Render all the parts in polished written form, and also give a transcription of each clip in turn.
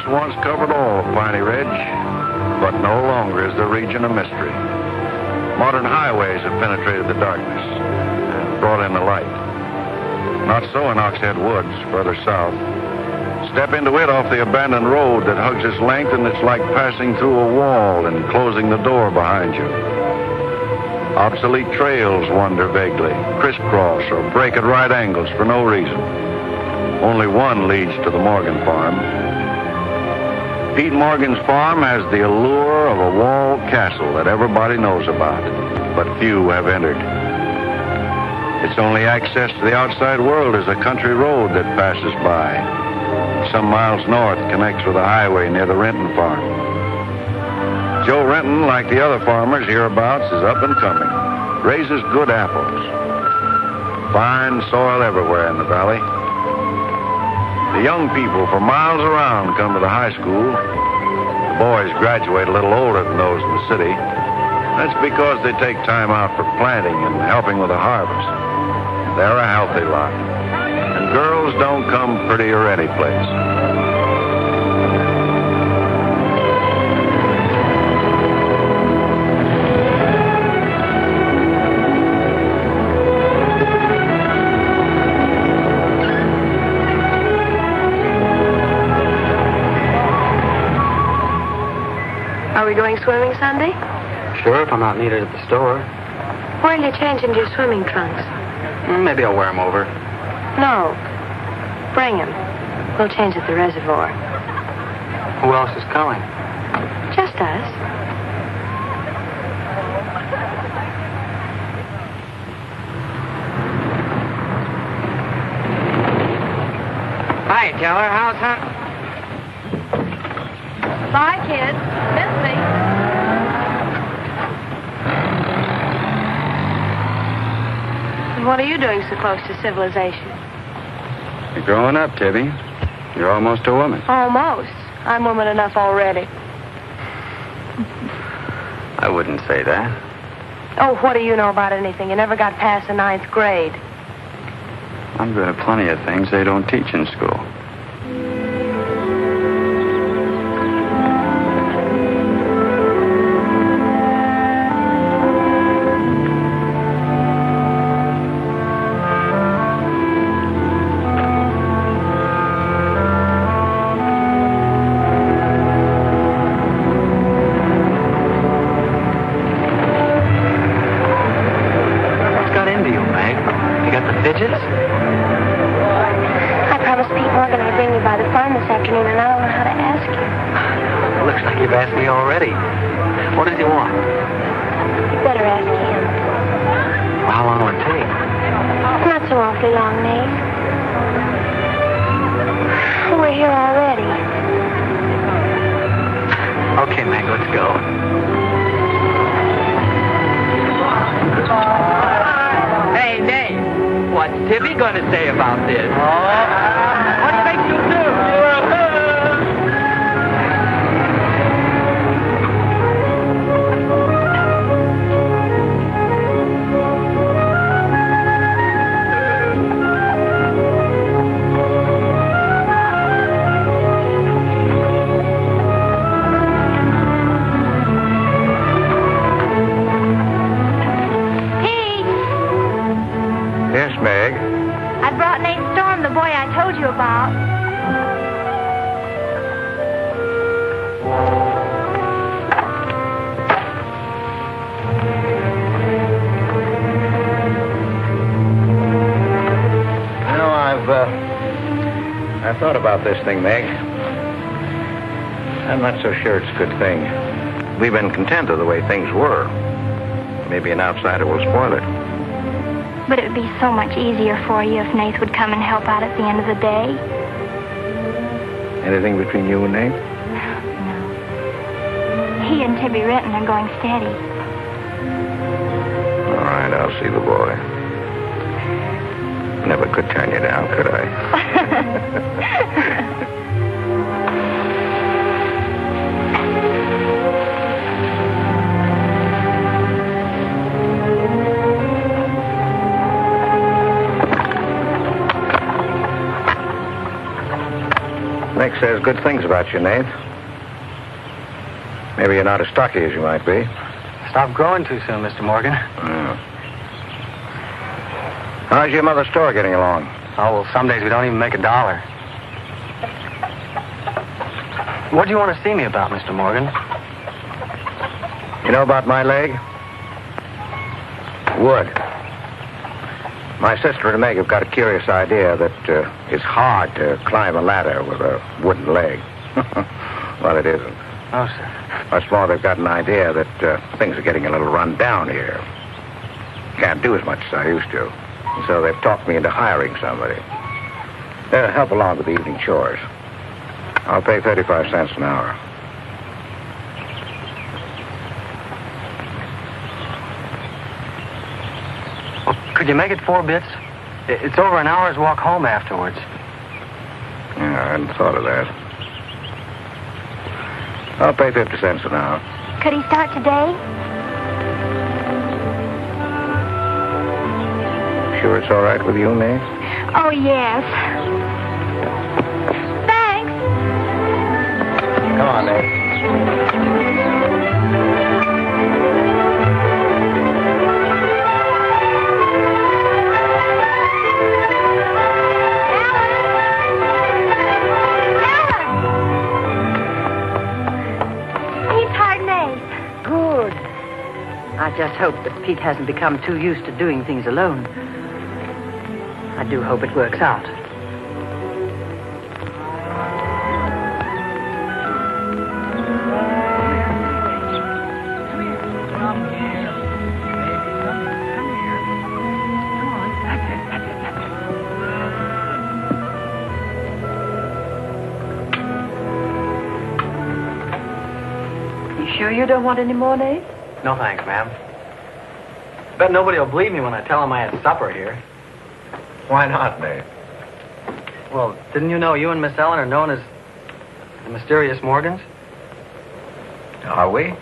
once covered all of Piney Ridge, but no longer is the region a mystery. Modern highways have penetrated the darkness and brought in the light. Not so in Oxhead Woods, further south. Step into it off the abandoned road that hugs its length, and it's like passing through a wall and closing the door behind you. Obsolete trails wander vaguely, crisscross or break at right angles for no reason. Only one leads to the Morgan farm. Pete Morgan's farm has the allure of a walled castle that everybody knows about, but few have entered. Its only access to the outside world is a country road that passes by. Some miles north connects with a highway near the Renton farm. Joe Renton, like the other farmers hereabouts, is up and coming. Raises good apples. Fine soil everywhere in the valley. The young people for miles around come to the high school. The boys graduate a little older than those in the city. That's because they take time out for planting and helping with the harvest. They're a healthy lot. And girls don't come prettier any place. Are we going swimming Sunday? Sure, if I'm not needed at the store. Where'll you change into your swimming trunks? Maybe I'll wear them over. No. Bring them. We'll change at the reservoir. Who else is coming? Just us. Hi, Teller. How's that? Bye, kids. Miss me. And what are you doing so close to civilization? You're growing up, Tibby. You're almost a woman. Almost. I'm woman enough already. I wouldn't say that. Oh, what do you know about anything? You never got past the 9th grade. I'm good at plenty of things they don't teach in school. I promised Pete Morgan I'd bring you by the farm this afternoon, and I don't know how to ask you. Looks like you've asked me already. What does he want? You better ask him. Well, how long will it take? Not so awfully long, Nate. We're here already. Okay, Meg, let's go. Hey, Nate. What's Tibby going to say about this? What do you think you'll do? Yes, Meg. I brought Nate Storm, the boy I told you about. You know, I've thought about this thing, Meg. I'm not so sure it's a good thing. We've been content with the way things were. Maybe an outsider will spoil it. But it would be so much easier for you if Nath would come and help out at the end of the day. Anything between you and Nate? No. He and Tibby Renton are going steady. All right, I'll see the boy. Never could turn you down, could I? Meg says good things about you, Nate. Maybe you're not as stocky as you might be. Stop growing too soon, Mr. Morgan. Yeah. How's your mother's store getting along? Oh, well, some days we don't even make $1. What do you want to see me about, Mr. Morgan? You know about my leg? Wood. My sister and Meg have got a curious idea that it's hard to climb a ladder with a wooden leg. Well, it isn't. Oh, sir. What's more, they've got an idea that things are getting a little run down here. Can't do as much as I used to. And so they've talked me into hiring somebody. They'll help along with the evening chores. I'll pay 35 cents an hour. Well, could you make it 4 bits? It's over an hour's walk home afterwards. Yeah, I hadn't thought of that. I'll pay 50 cents an hour. Could he start today? Sure it's all right with you, Nate? Oh, yes. Thanks. Come on, Nate. I just hope that Pete hasn't become too used to doing things alone. I do hope it works out. You sure you don't want any more, Nate? No, thanks, ma'am. Bet nobody will believe me when I tell them I had supper here. Why not, Nate? Well, didn't you know you and Miss Ellen are known as the mysterious Morgans? Are we?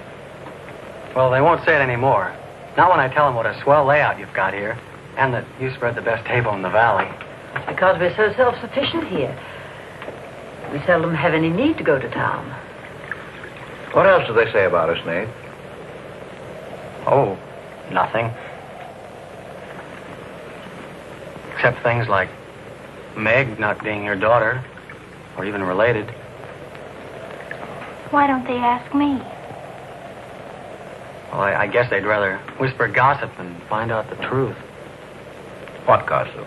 Well, they won't say it anymore. Not when I tell them what a swell layout you've got here, and that you spread the best table in the valley. It's because we're so self-sufficient here. We seldom have any need to go to town. What else do they say about us, Nate? Oh, nothing. Except things like Meg not being your daughter, or even related. Why don't they ask me? Well, I guess they'd rather whisper gossip than find out the truth. What gossip?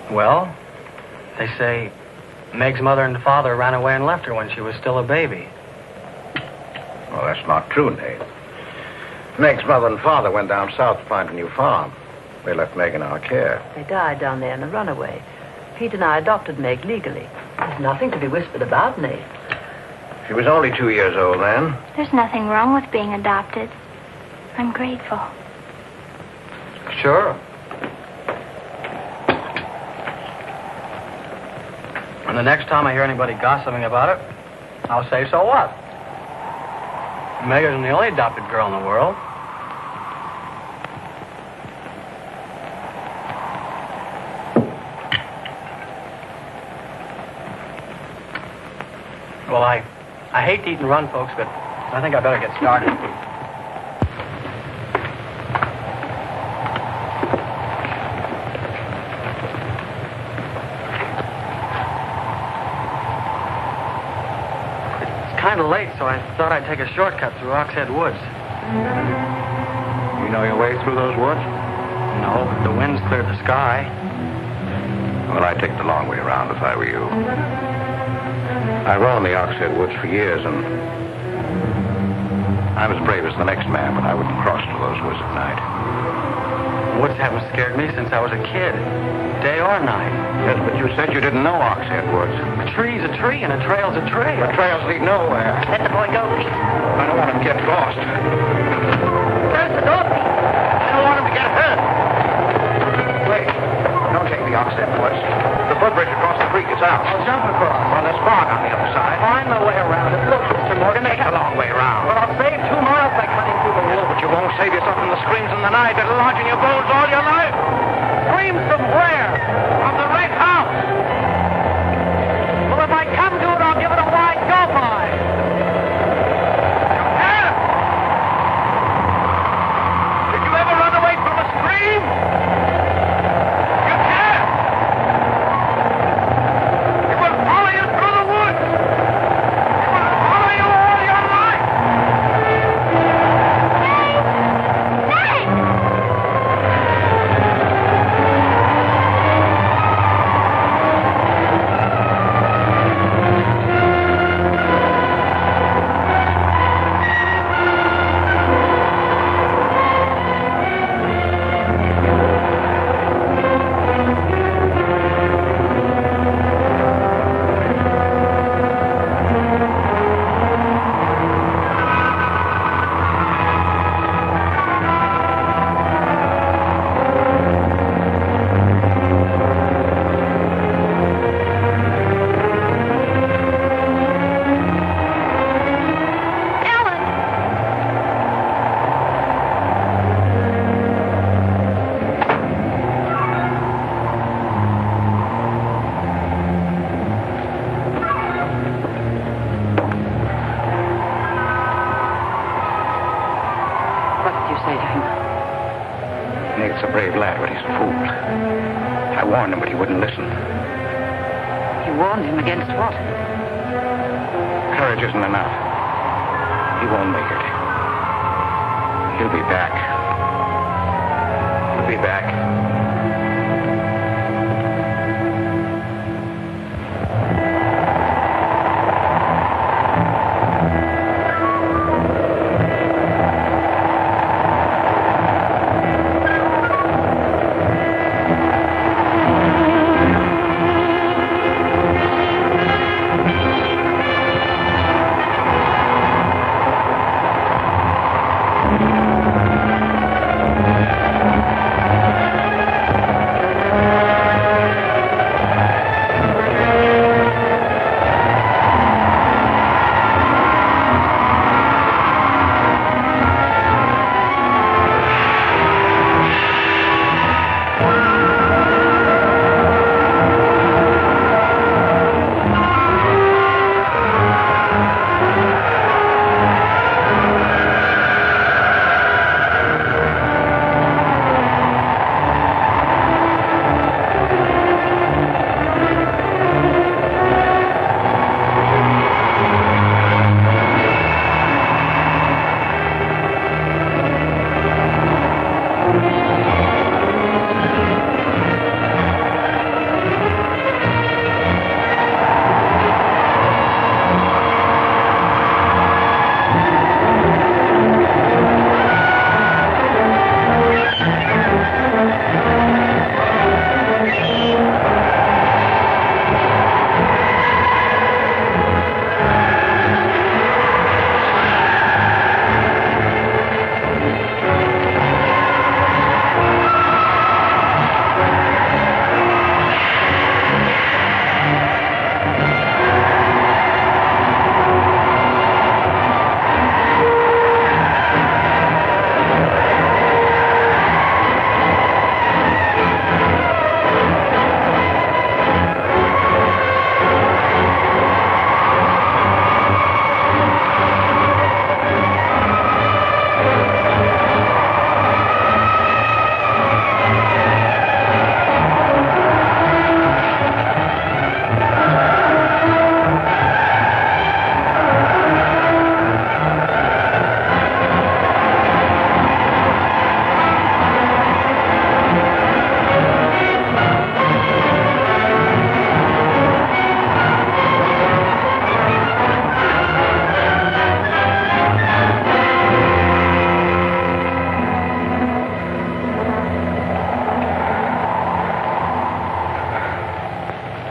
Well, they say Meg's mother and father ran away and left her when she was still a baby. Well, that's not true, Nate. Meg's mother and father went down south to find a new farm. They left Meg in our care. They died down there in a runaway. Pete and I adopted Meg legally. There's nothing to be whispered about, Nate. She was only 2 years old then. There's nothing wrong with being adopted. I'm grateful. Sure. And the next time I hear anybody gossiping about it, I'll say, so what? Meg isn't the only adopted girl in the world. Well, I hate to eat and run, folks, but I think I better get started. It's kind of late, so I thought I'd take a shortcut through Oxhead Woods. You know your way through those woods? No, but the wind's cleared the sky. Well, I'd take the long way around if I were you. I roamed the Oxhead Woods for years, and I was brave as the next man, but I wouldn't cross to those woods at night. Woods haven't scared me since I was a kid, day or night. Yes, but you said you didn't know Oxhead Woods. A tree's a tree, and a trail's a trail. The trails lead nowhere. Let the boy go, Pete. I don't want him to get lost. Close the door, Pete. I don't want him to get hurt. Wait, don't take the Oxhead Woods. The footbridge across the creek is out. I'll jump across. Well, there's fog on the other side. Find my way around it. Look, Mr. Morgan, Take the long way around. Well, I'll save 2 miles by cutting through the woods. But you won't save yourself from the screams in the night that'll lodge in your bones all your life. Screams from where? From the right house. fool. I warned him, but he wouldn't listen. You warned him against what? Courage isn't enough. He won't make it. He'll be back. He'll be back.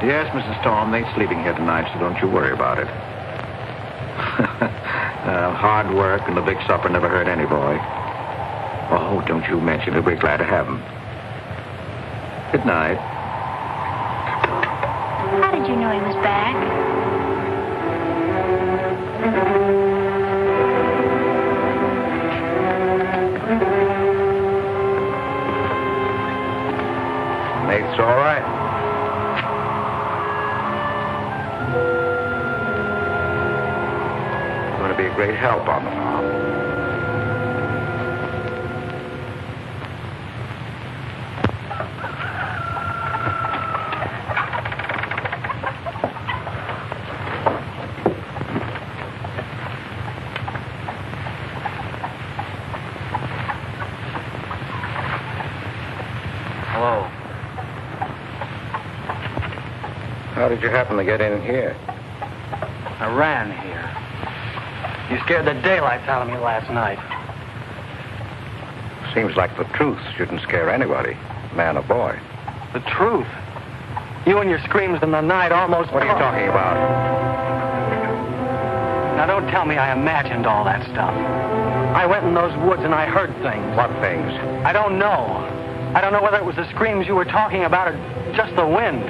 Yes, Mrs. Storm, they're sleeping here tonight, so don't you worry about it. Hard work and the big supper never hurt any boy. Oh, don't you mention it. We're glad to have him. Good night. How did you know he was back? Nate's all right. Going to be a great help on the farm. Hello. How did you happen to get in here? I ran here. You scared the daylights out of me last night. Seems like the truth shouldn't scare anybody, man or boy. The truth? You and your screams in the night almost... What are you talking about? Now, don't tell me I imagined all that stuff. I went in those woods and I heard things. What things? I don't know. I don't know whether it was the screams you were talking about or just the wind.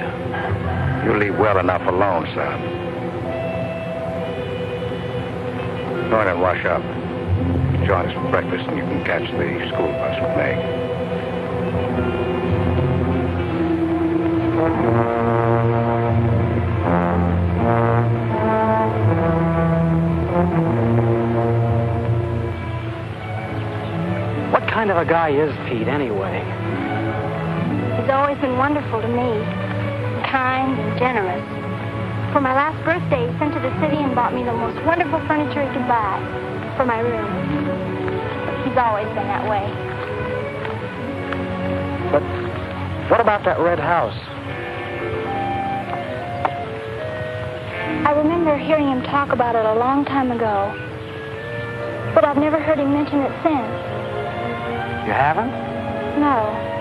You leave well enough alone, son. Go in and wash up. Join us for breakfast and you can catch the school bus with Meg. What kind of a guy is Pete, anyway? always been wonderful to me, kind and generous. For my last birthday, he sent to the city and bought me the most wonderful furniture he could buy for my room. He's always been that way. But what about that red house? I remember hearing him talk about it a long time ago, but I've never heard him mention it since. You haven't? No.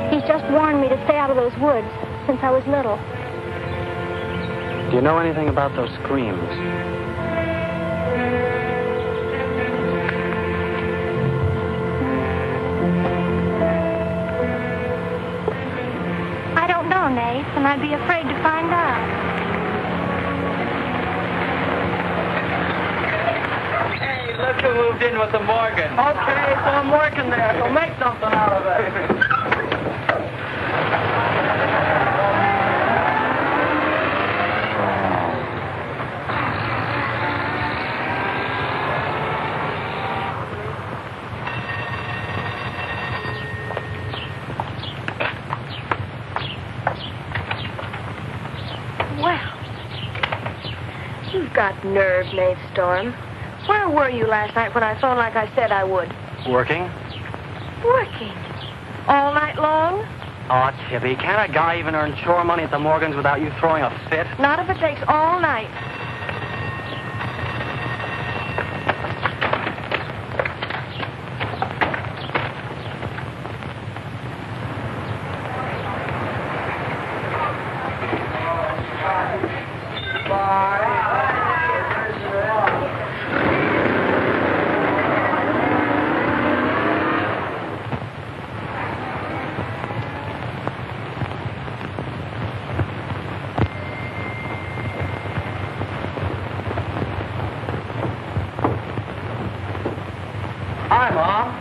He's just warned me to stay out of those woods since I was little. Do you know anything about those screams? I don't know, Nate, and I'd be afraid to find out. Hey, look who moved in with the Morgan. Okay, so I'm working there, so make something out of it. You've got nerve, Nate Storm. Where were you last night when I phoned like I said I would? Working? Working. All night long? Oh, Tibby, can't a guy even earn chore money at the Morgans without you throwing a fit? Not if it takes all night. Hi, Mom.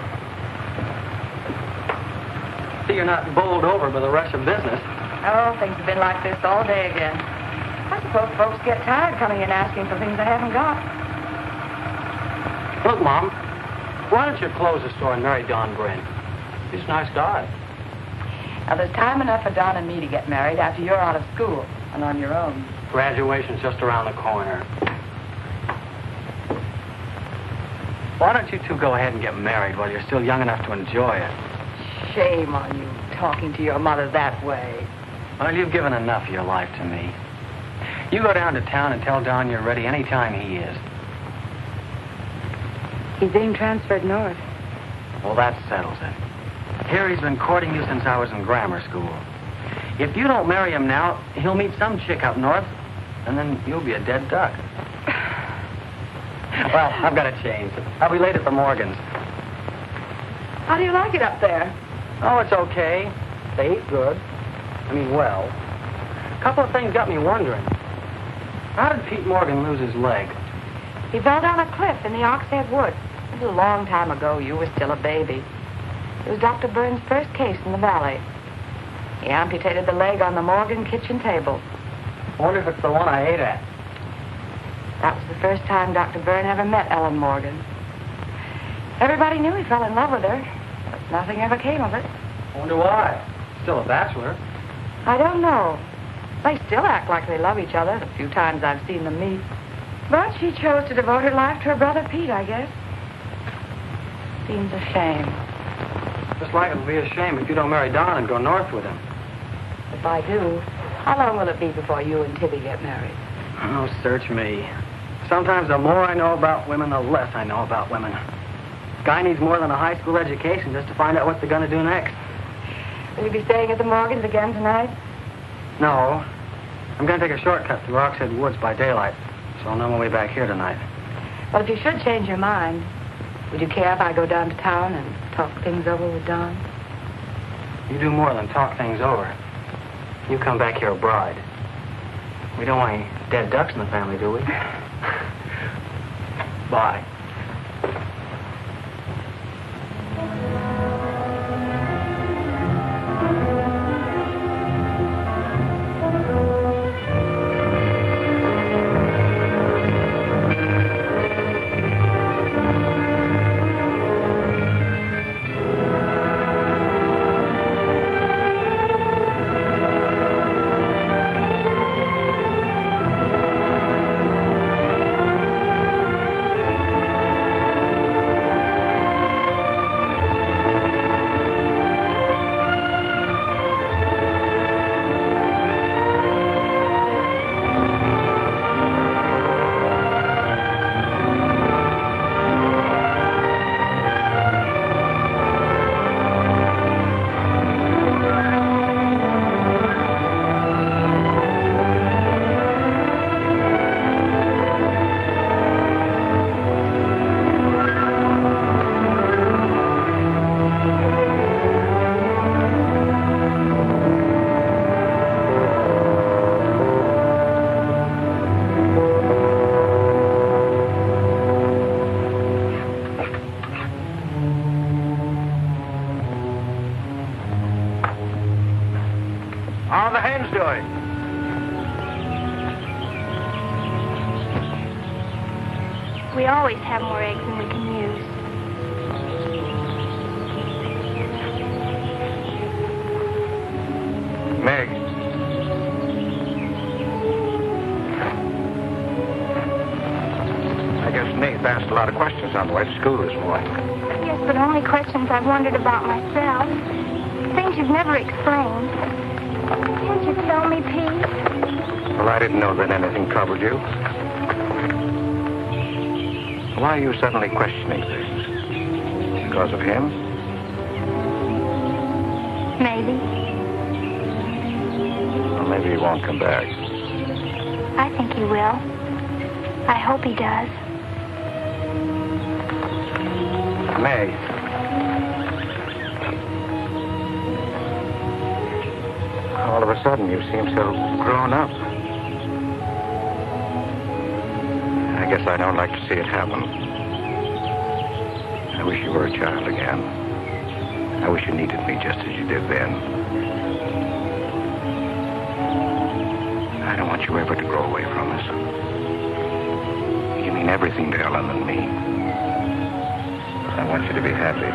See, you're not bowled over by the rush of business. Oh, things have been like this all day again. I suppose folks get tired coming in asking for things they haven't got. Look, Mom, why don't you close the store and marry Don Bryn? He's a nice guy. Now, there's time enough for Don and me to get married after you're out of school and on your own. Graduation's just around the corner. Why don't you two go ahead and get married while you're still young enough to enjoy it? Shame on you talking to your mother that way. Well, you've given enough of your life to me. You go down to town and tell Don you're ready any time he is. He's being transferred north. Well, that settles it. Here he's been courting you since I was in grammar school. If you don't marry him now, he'll meet some chick up north, and then you'll be a dead duck. Well, I've got to change. I'll be late at the Morgans. How do you like it up there? Oh, it's okay. They eat good. I mean, well. A couple of things got me wondering. How did Pete Morgan lose his leg? He fell down a cliff in the Oxhead Woods. It was a long time ago. You were still a baby. It was Dr. Burns' first case in the valley. He amputated the leg on the Morgan kitchen table. I wonder if it's the one I ate at. That was the first time Dr. Byrne ever met Ellen Morgan. Everybody knew he fell in love with her, but nothing ever came of it. I wonder why. Still a bachelor. I don't know. They still act like they love each other, the few times I've seen them meet. But she chose to devote her life to her brother Pete, I guess. Seems a shame. Just like it'll be a shame if you don't marry Don and go north with him. If I do, how long will it be before you and Tibby get married? Oh, search me. Sometimes the more I know about women, the less I know about women. Guy needs more than a high school education just to find out what they're going to do next. Will you be staying at the Morgans again tonight? No. I'm going to take a shortcut through Oxhead Woods by daylight, so I'll know my way back here tonight. Well, if you should change your mind, would you care if I go down to town and talk things over with Don? You do more than talk things over. You come back here a bride. We don't want any dead ducks in the family, do we? Bye. How are the hens doing? We always have more eggs than we can use. Meg. I guess Nate asked a lot of questions on the way to school this morning. Yes, but only questions I've wondered about myself. Things you've never explained. Can't you tell me, Pete? Well, I didn't know that anything troubled you. Why are you suddenly questioning things? Because of him? Maybe. Well, maybe he won't come back. I think he will. I hope he does. Meg. All of a sudden, you seem so grown up. I guess I don't like to see it happen. I wish you were a child again. I wish you needed me just as you did then. I don't want you ever to grow away from us. You mean everything to Ellen and me. I want you to be happy.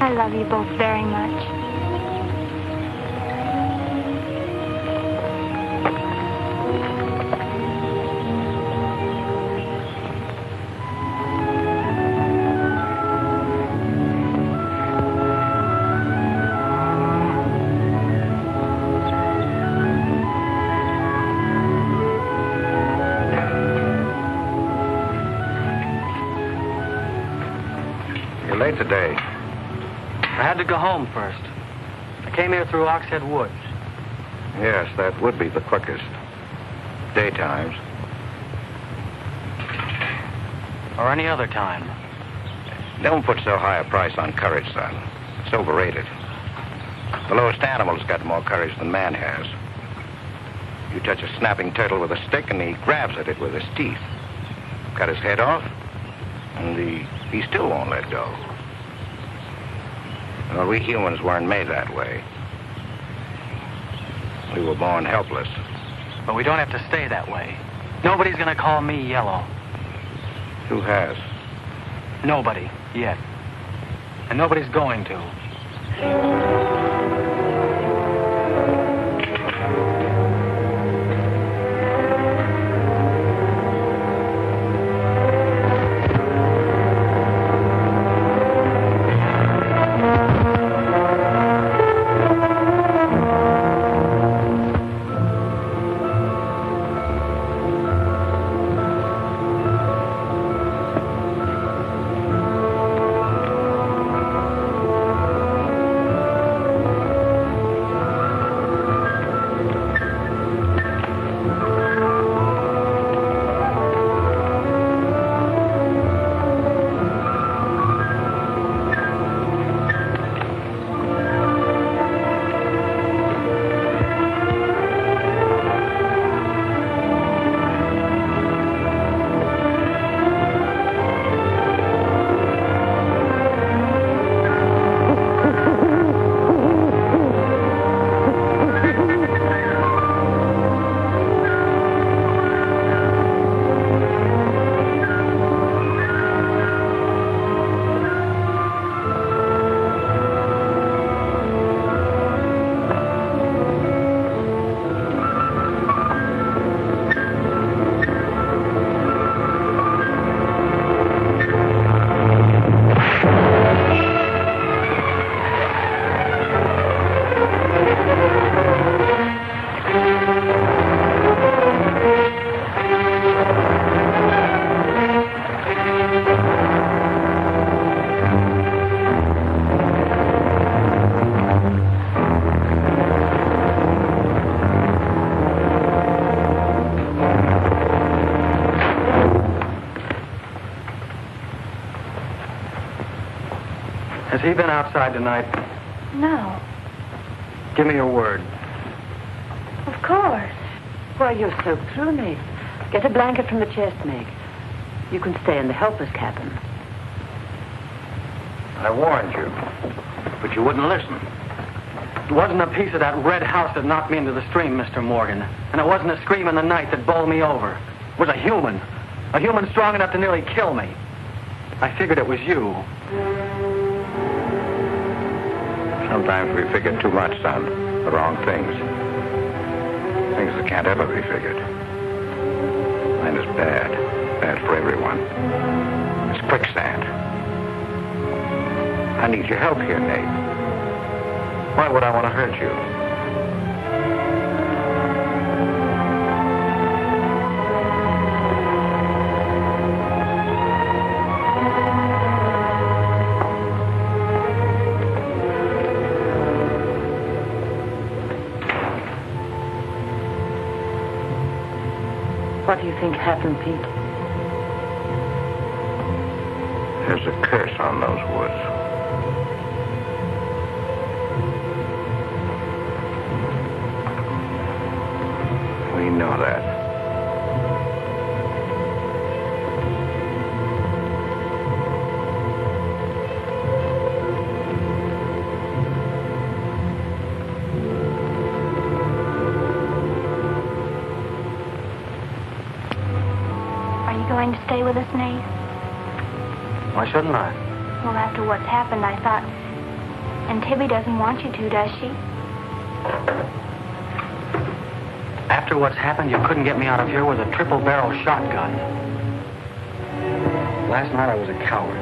I love you both very much. Late today. I had to go home first. I came here through Oxhead Woods. Yes, that would be the quickest. Daytimes. Or any other time. Don't put so high a price on courage, son. It's overrated. The lowest animal's got more courage than man has. You touch a snapping turtle with a stick and he grabs at it with his teeth. Cut his head off, and he still won't let go. Well, we humans weren't made that way. We were born helpless. But we don't have to stay that way. Nobody's gonna call me yellow. Who has? Nobody, yet. And nobody's going to. Has he been outside tonight? No. Give me your word. Of course. Why, you're soaked through, Nate. Get a blanket from the chest, Meg. You can stay in the helper's cabin. I warned you, but you wouldn't listen. It wasn't a piece of that red house that knocked me into the stream, Mr. Morgan. And it wasn't a scream in the night that bowled me over. It was a human strong enough to nearly kill me. I figured it was you. Sometimes we figure too much, son. The wrong things. Things that can't ever be figured. Mine is bad. Bad for everyone. It's quicksand. I need your help here, Nate. Why would I want to hurt you? What do you think happened, Pete? There's a curse on those woods. We know that. Are you going to stay with us, Nate? Why shouldn't I? Well, after what's happened, I thought... And Tibby doesn't want you to, does she? After what's happened, you couldn't get me out of here with a triple-barrel shotgun. Last night I was a coward.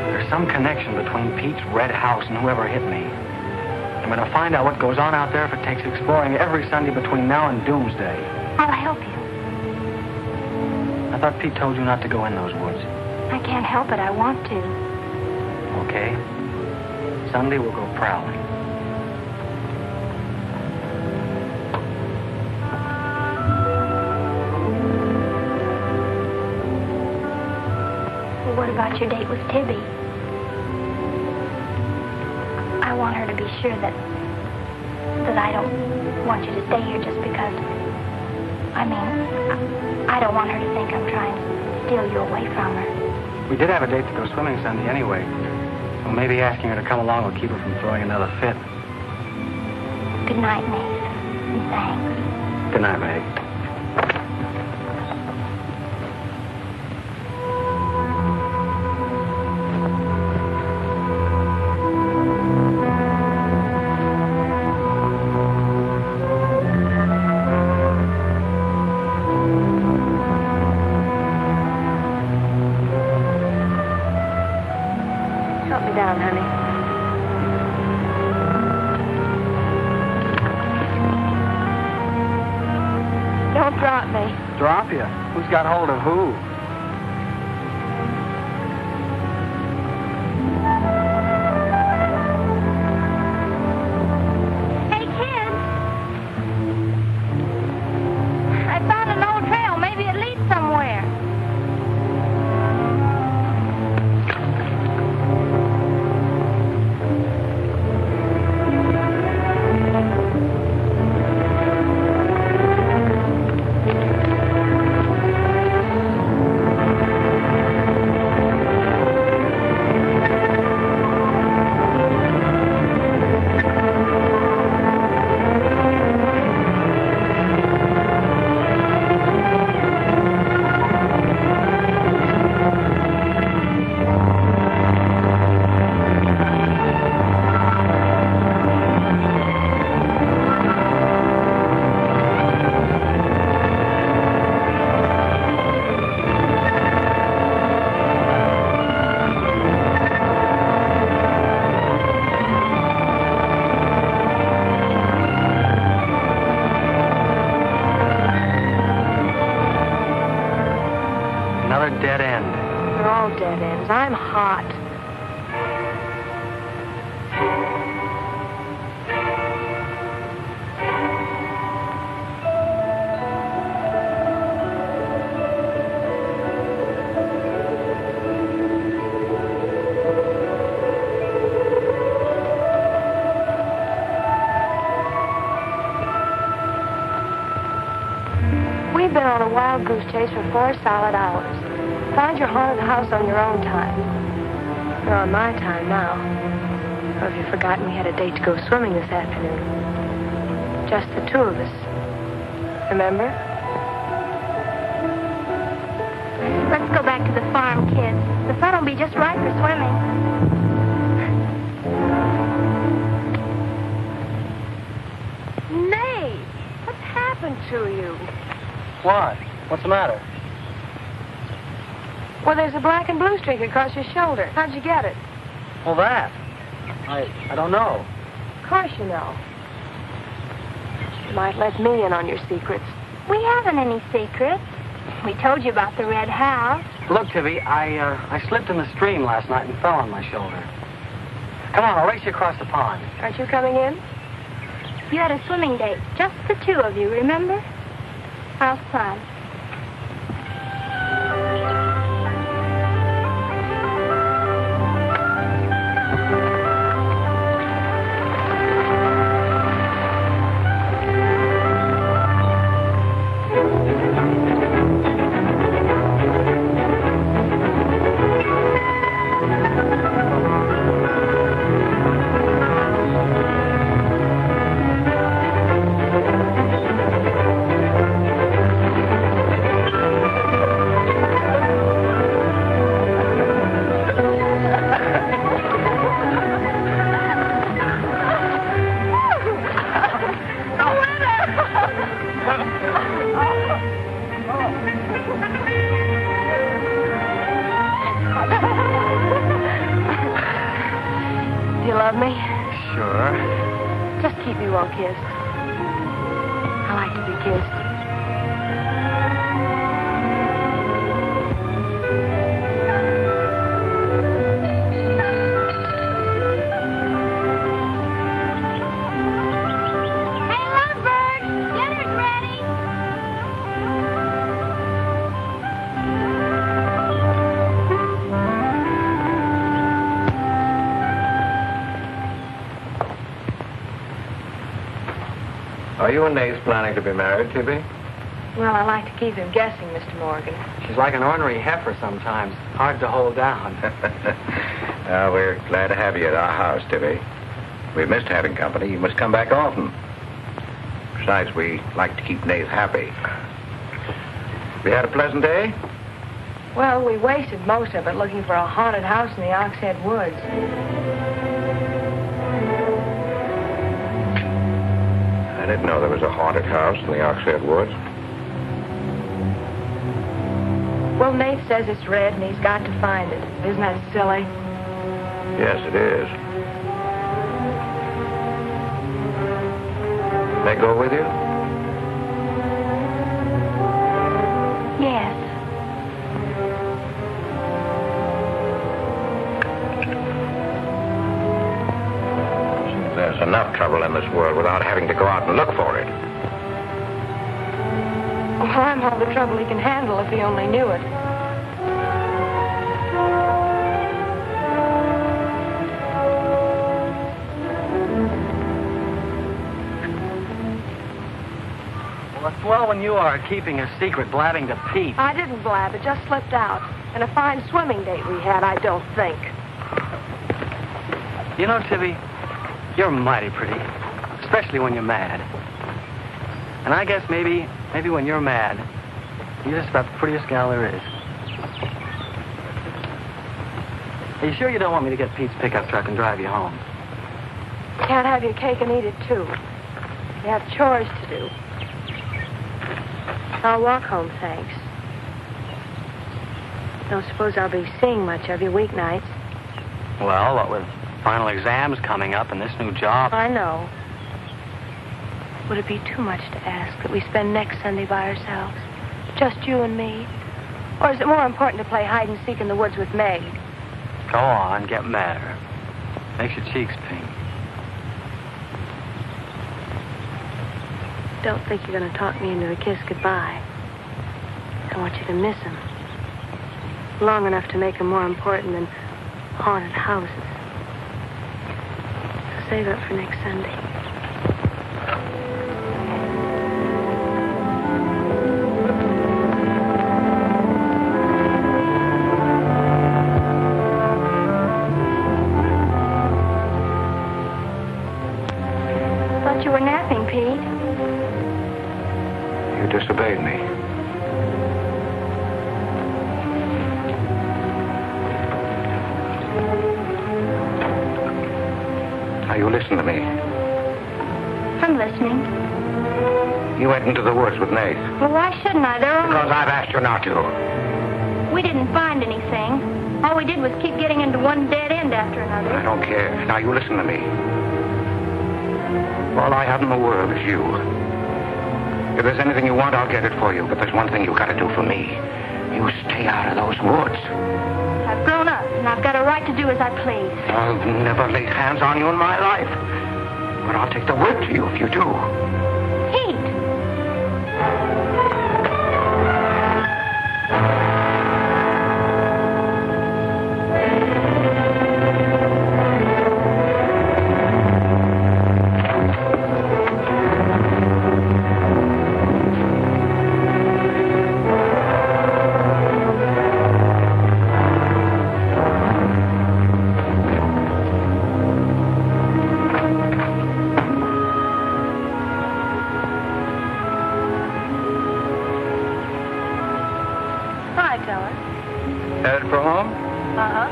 There's some connection between Pete's red house and whoever hit me. I'm going to find out what goes on out there if it takes exploring every Sunday between now and doomsday. I'll help you. I thought Pete told you not to go in those woods. I can't help it. I want to. Okay. Sunday we'll go prowling. Well, what about your date with Tibby? I want her to be sure that I don't want you to stay here just because... I don't want her to think I'm trying to steal you away from her. We did have a date to go swimming Sunday anyway. So maybe asking her to come along will keep her from throwing another fit. Good night, Nate. And thanks. Good night, Meg. Help me down, honey. Don't drop me. Drop you? Who's got hold of who? Hey, kids! I found an old trail. Maybe it leads somewhere. Another dead end. They're all dead ends. I'm hot. We've been on a wild goose chase for 4 solid hours. Find your haunted house on your own time. You're on my time now. Or have you forgotten we had a date to go swimming this afternoon? Just the two of us. Remember? Let's go back to the farm, kids. The sun will be just right for swimming. Nate, what's happened to you? What? What's the matter? Well, there's a black and blue streak across your shoulder. How'd you get it? Well, that. I don't know. Of course you know. You might let me in on your secrets. We haven't any secrets. We told you about the red house. Look, Tibby, I slipped in the stream last night and fell on my shoulder. Come on, I'll race you across the pond. Aren't you coming in? You had a swimming date, just the two of you, remember? How's fun? Do you love me? Sure. Just keep me well kissed. I like to be kissed. Hey, Lovebird! Dinner's ready! Are you and Nace planning to be married, Tibby? Well, I like to keep him guessing, Mr. Morgan. She's like an ornery heifer sometimes. Hard to hold down. We're glad to have you at our house, Tibby. We've missed having company. You must come back often. Besides, we like to keep Nace happy. We had a pleasant day? Well, we wasted most of it looking for a haunted house in the Oxhead Woods. I didn't know there was a haunted house in the Oxhead Woods. Well, Nate says it's red and he's got to find it. Isn't that silly? Yes, it is. May I go with you? Yes. There's enough trouble in this world without having to go out and look for it. Well, I'm all the trouble he can handle if he only knew it. Well, it's swell when you are keeping a secret, blabbing to Pete. I didn't blab. It just slipped out. And a fine swimming date we had, I don't think. You know, Tibby, you're mighty pretty, especially when you're mad. And I guess maybe when you're mad, you're just about the prettiest gal there is. Are you sure you don't want me to get Pete's pickup truck and drive you home? Can't have your cake and eat it, too. You have chores to do. I'll walk home, thanks. Don't suppose I'll be seeing much of you weeknights. Well, what with final exams coming up and this new job. I know. Would it be too much to ask that we spend next Sunday by ourselves? Just you and me? Or is it more important to play hide and seek in the woods with Meg? Go on, get madder. Makes your cheeks pink. Don't think you're going to talk me into a kiss goodbye. I want you to miss him. Long enough to make him more important than haunted houses. So save it for next Sunday. thought you were napping, Pete. You disobeyed me. Now, you listen to me. I'm listening. You went into the woods with Nate. Well, why shouldn't I? Because I've asked you not to. We didn't find anything. All we did was keep getting into one dead end after another. I don't care. Now, you listen to me. All I have in the world is you. If there's anything you want, I'll get it for you. But there's one thing you got to do for me. You stay out of those woods. I've grown up, and I've got a right to do as I please. I've never laid hands on you in my life. But I'll take the word to you if you do. Pete! Headed for home? Uh-huh.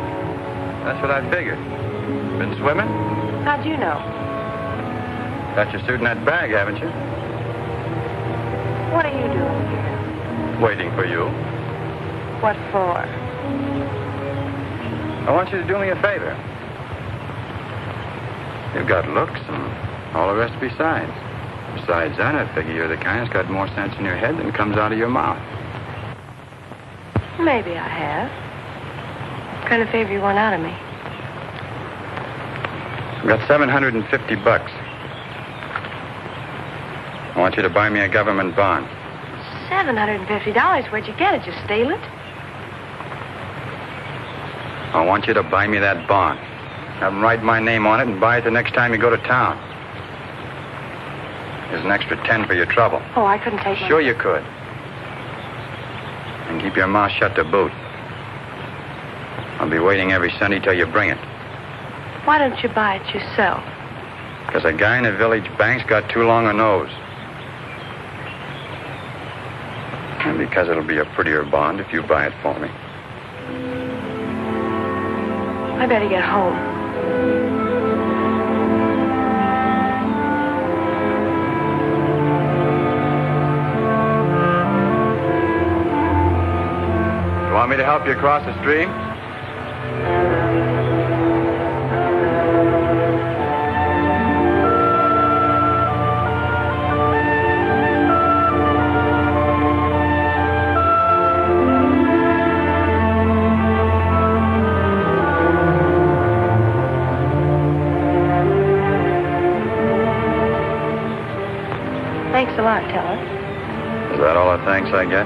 That's what I figured. Been swimming? How'd you know? Got your suit in that bag, haven't you? What are you doing here? Waiting for you. What for? I want you to do me a favor. You've got looks and all the rest besides. Besides that, I figure you're the kind that's got more sense in your head than comes out of your mouth. Maybe I have. What kind of favor you want out of me? I've got $750. I want you to buy me a government bond. $750? Where'd you get it? You steal it? I want you to buy me that bond. Have them write my name on it and buy it the next time you go to town. There's an extra 10 for your trouble. Oh, I couldn't take Sure you could. And keep your mouth shut to boot. I'll be waiting every Sunday till you bring it. Why don't you buy it yourself? Because a guy in the village bank's got too long a nose. And because it'll be a prettier bond if you buy it for me. I better get home. You want me to help you across the stream? Thanks a lot, Teller. Is that all the thanks I get?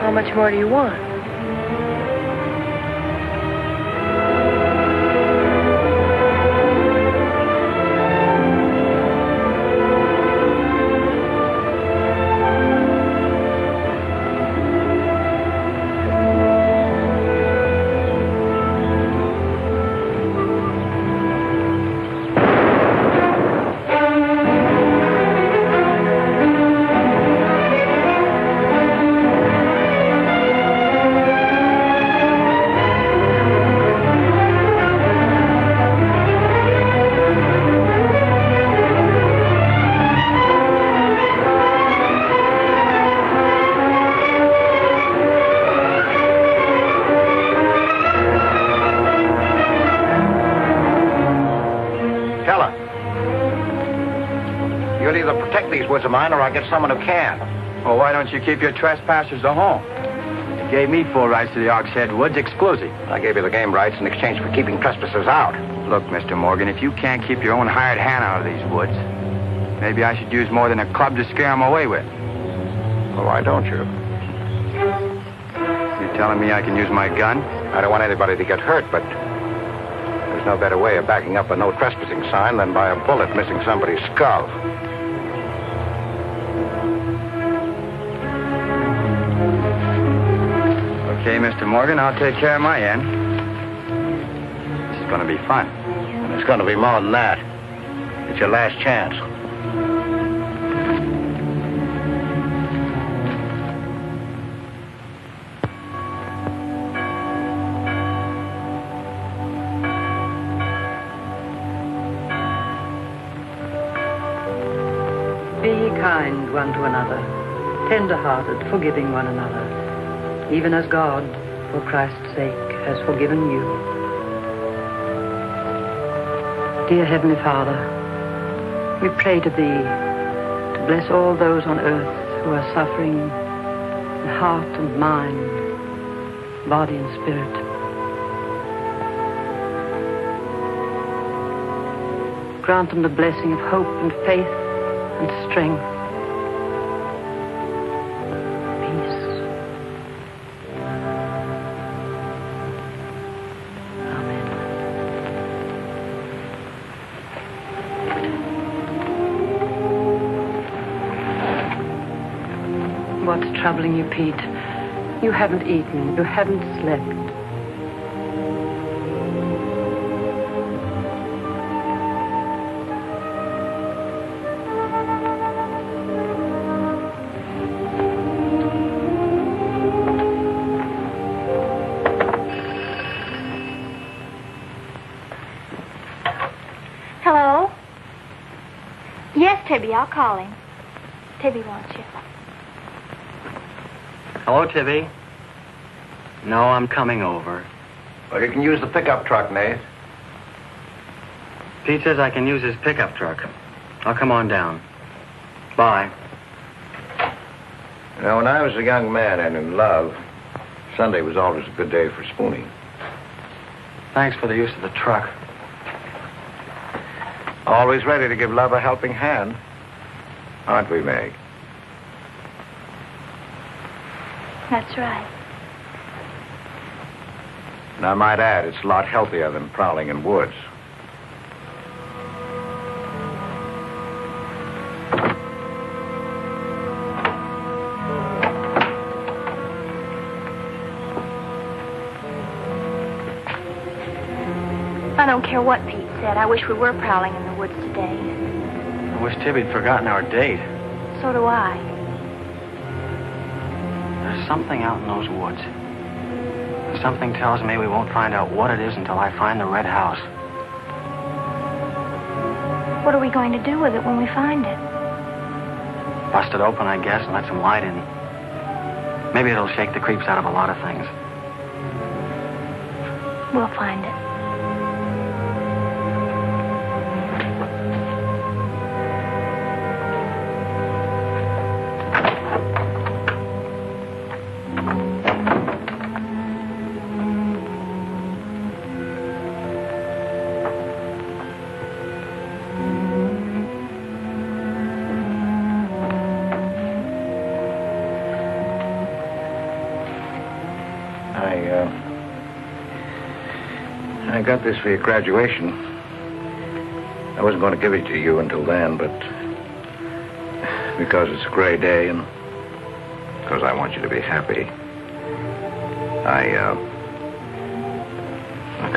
How much more do you want? You'll either protect these woods of mine or I'll get someone who can. Well, why don't you keep your trespassers at home? You gave me full rights to the Ox Head Woods exclusive. I gave you the game rights in exchange for keeping trespassers out. Look, Mr. Morgan, if you can't keep your own hired hand out of these woods, maybe I should use more than a club to scare them away with. Well, why don't you? You telling me I can use my gun? I don't want anybody to get hurt, but there's no better way of backing up a no trespassing sign than by a bullet missing somebody's skull. Okay, Mr. Morgan, I'll take care of my end. This is going to be fun. And it's going to be more than that. If your last chance. Be kind one to another, tender-hearted, forgiving one another, even as God, for Christ's sake, has forgiven you. Dear Heavenly Father, we pray to Thee to bless all those on earth who are suffering in heart and mind, body and spirit. Grant them the blessing of hope and faith and strength. Peace. Amen. What's troubling you, Pete? You haven't eaten. You haven't slept. Hello? Yes, Tibby, I'll call him. Tibby wants you. Hello, Tibby. No, I'm coming over. Well, you can use the pickup truck, Nate. Pete says I can use his pickup truck. I'll come on down. Bye. You know, when I was a young man and in love, Sunday was always a good day for spooning. Thanks for the use of the truck. Always ready to give love a helping hand. Aren't we, Meg? That's right. And I might add, it's a lot healthier than prowling in woods. I don't care what Pete said. I wish we were prowling in the woods today. I wish Tibby'd forgotten our date. So do I. There's something out in those woods. Something tells me we won't find out what it is until I find the red house. What are we going to do with it when we find it? Bust it open, I guess, and let some light in. Maybe it'll shake the creeps out of a lot of things. We'll find it. I got this for your graduation. I wasn't going to give it to you until then, but because it's a gray day and because I want you to be happy,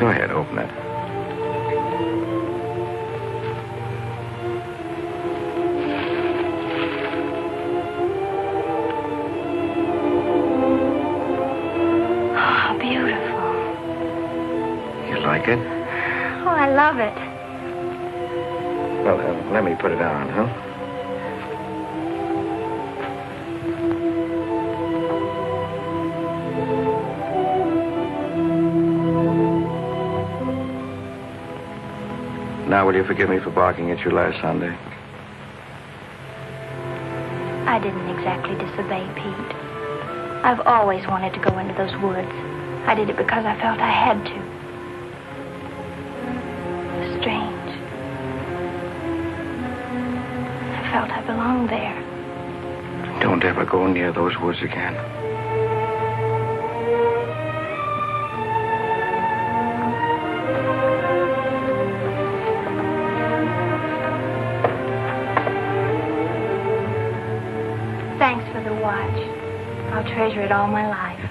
go ahead, open it. Like it? Oh, I love it. Well, let me put it on, huh? Now, will you forgive me for barking at you last Sunday? I didn't exactly disobey Pete. I've always wanted to go into those woods. I did it because I felt I had to. Strange. I felt I belonged there. Don't ever go near those woods again. Thanks for the watch. I'll treasure it all my life.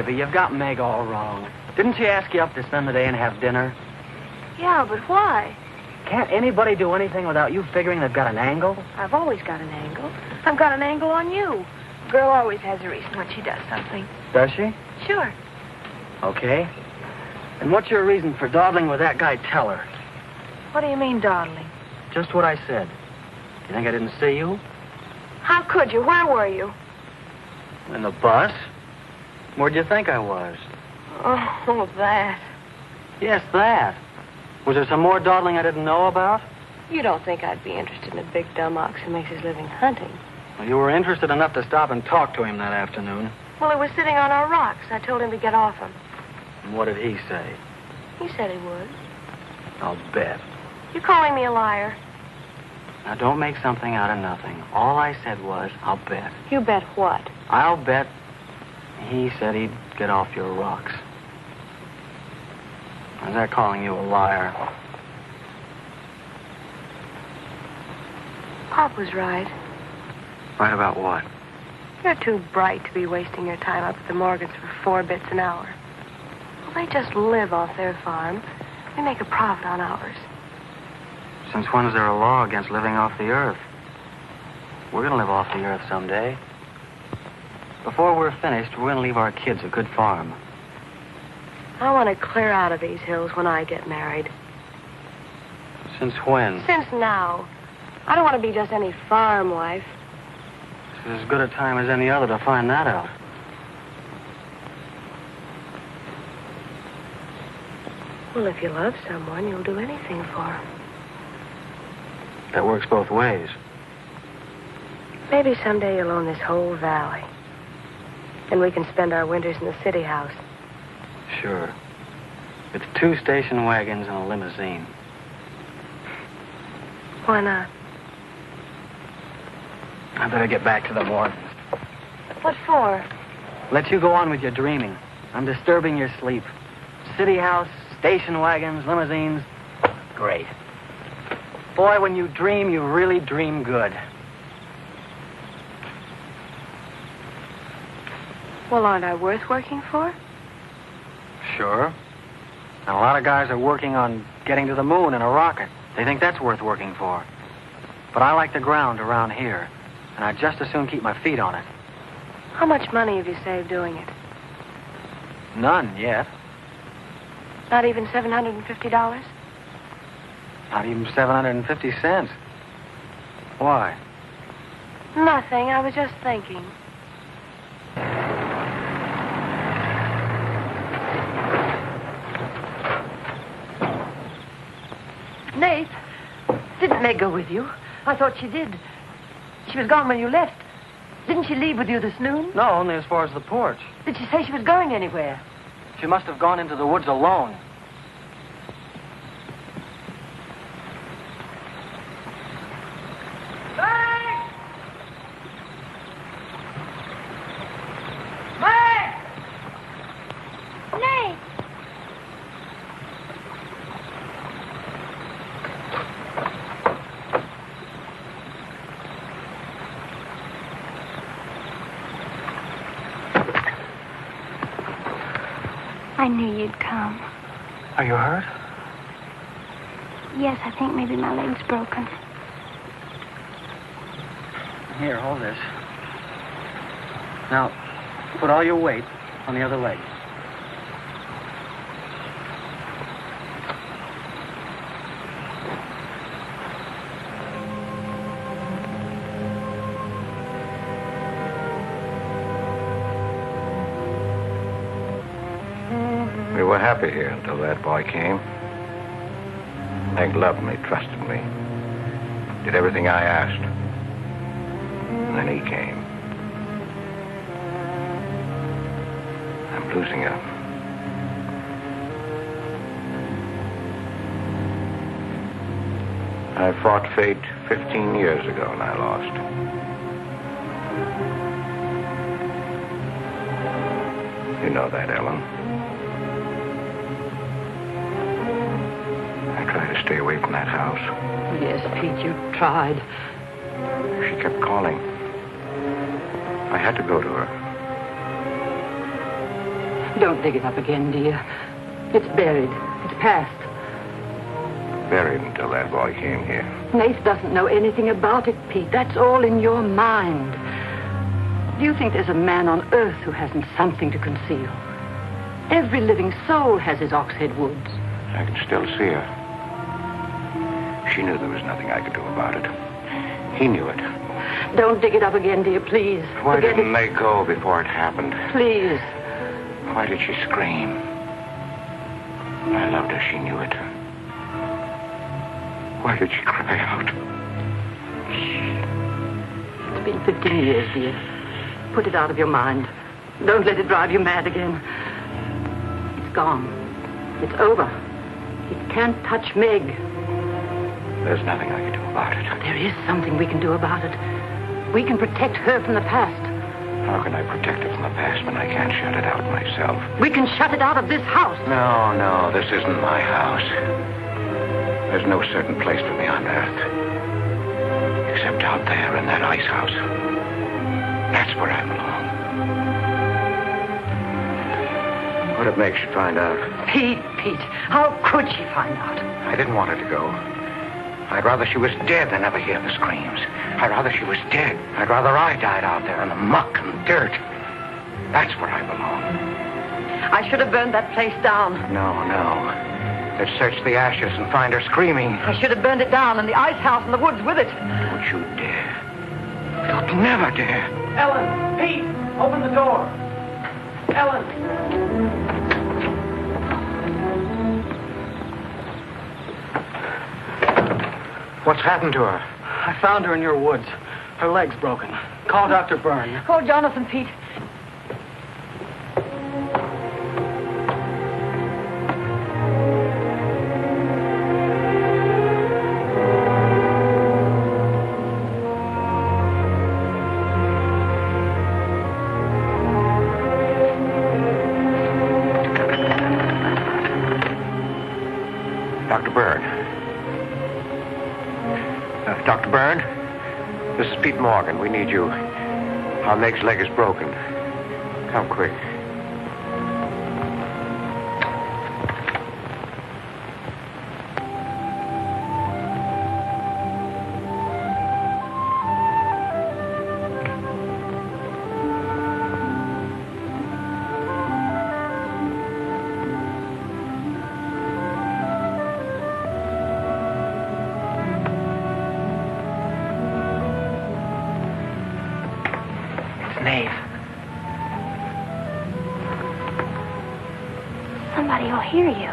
Tibby, you've got Meg all wrong. Didn't she ask you up to spend the day and have dinner? Yeah, but why? Can't anybody do anything without you figuring they've got an angle? I've always got an angle. I've got an angle on you. A girl always has a reason when she does something. Does she? Sure. Okay. And what's your reason for dawdling with that guy Teller? What do you mean, dawdling? Just what I said. You think I didn't see you? How could you? Where were you? In the bus? Where'd you think I was? Oh, that. Yes, that. Was there some more dawdling I didn't know about? You don't think I'd be interested in a big dumb ox who makes his living hunting? Well, you were interested enough to stop and talk to him that afternoon. Well, he was sitting on our rocks. I told him to get off him. And what did he say? He said he would. I'll bet. You calling me a liar? Now, don't make something out of nothing. All I said was, I'll bet. You bet what? I'll bet he said he'd get off your rocks. Is that calling you a liar? Pop was right. Right about what? You're too bright to be wasting your time up at the Morgans for 4 bits an hour. Well, they just live off their farm. We make a profit on ours. Since when is there a law against living off the earth? We're going to live off the earth someday. Before we're finished, we're going to leave our kids a good farm. I want to clear out of these hills when I get married. Since when? Since now. I don't want to be just any farm wife. It's as good a time as any other to find that out. Well, if you love someone, you'll do anything for him. That works both ways. Maybe someday you'll own this whole valley. And we can spend our winters in the city house. Sure. With 2 station wagons and a limousine. Why not? I better get back to the Morgans. What for? Let you go on with your dreaming. I'm disturbing your sleep. City house, station wagons, limousines. Great. Boy, when you dream, you really dream good. Well, aren't I worth working for? Sure. And a lot of guys are working on getting to the moon in a rocket. They think that's worth working for. But I like the ground around here, and I'd just as soon keep my feet on it. How much money have you saved doing it? None yet. Not even $750? Not even 750 cents. Why? Nothing. I was just thinking. Nate, didn't Meg go with you? I thought she did. She was gone when you left. Didn't she leave with you this noon? No, only as far as the porch. Did she say she was going anywhere? She must have gone into the woods alone. Nate! I knew you'd come. Are you hurt? Yes, I think maybe my leg's broken. Here, hold this. Now, put all your weight on the other leg. We were happy here until that boy came. Meg loved me, trusted me, did everything I asked. And then he came. I'm losing her. I fought fate 15 years ago and I lost. You know that, Ellen. I tried to stay away from that house. Yes, Pete, you tried. She kept calling. I had to go to her. Don't dig it up again, dear. It's buried. It's past. Buried until that boy came here. Nath doesn't know anything about it, Pete. That's all in your mind. Do you think there's a man on earth who hasn't something to conceal? Every living soul has his Oxhead Woods. I can still see her. She knew there was nothing I could do about it. He knew it. Don't dig it up again, dear, please. Why Forget didn't it. they go before it happened? Please. Why did she scream? I loved her. She knew it. Why did she cry out? It's been 15 years, dear. Put it out of your mind. Don't let it drive you mad again. It's gone. It's over. It can't touch Meg. There's nothing I can do about it. There is something we can do about it. We can protect her from the past. How can I protect it from the past when I can't shut it out myself? We can shut it out of this house. No, this isn't my house. There's no certain place for me on earth. Except out there in that ice house. That's where I belong. What if Meg should find out? Pete, how could she find out? I didn't want her to go. I'd rather she was dead than ever hear the screams. I'd rather she was dead. I'd rather I died out there in the muck and dirt. That's where I belong. I should have burned that place down. No. Let's search the ashes and find her screaming. I should have burned it down and the ice house and the woods with it. Don't you dare. You'd never dare. Ellen, Pete, open the door. Ellen. What's happened to her? I found her in your woods. Her leg's broken. Call Dr. Byrne. Call Jonathan, Pete. Dr. Byrne. Dr. Byrne? This is Pete Morgan. We need you. Our Meg's leg is broken. Come quick. Somebody will hear you.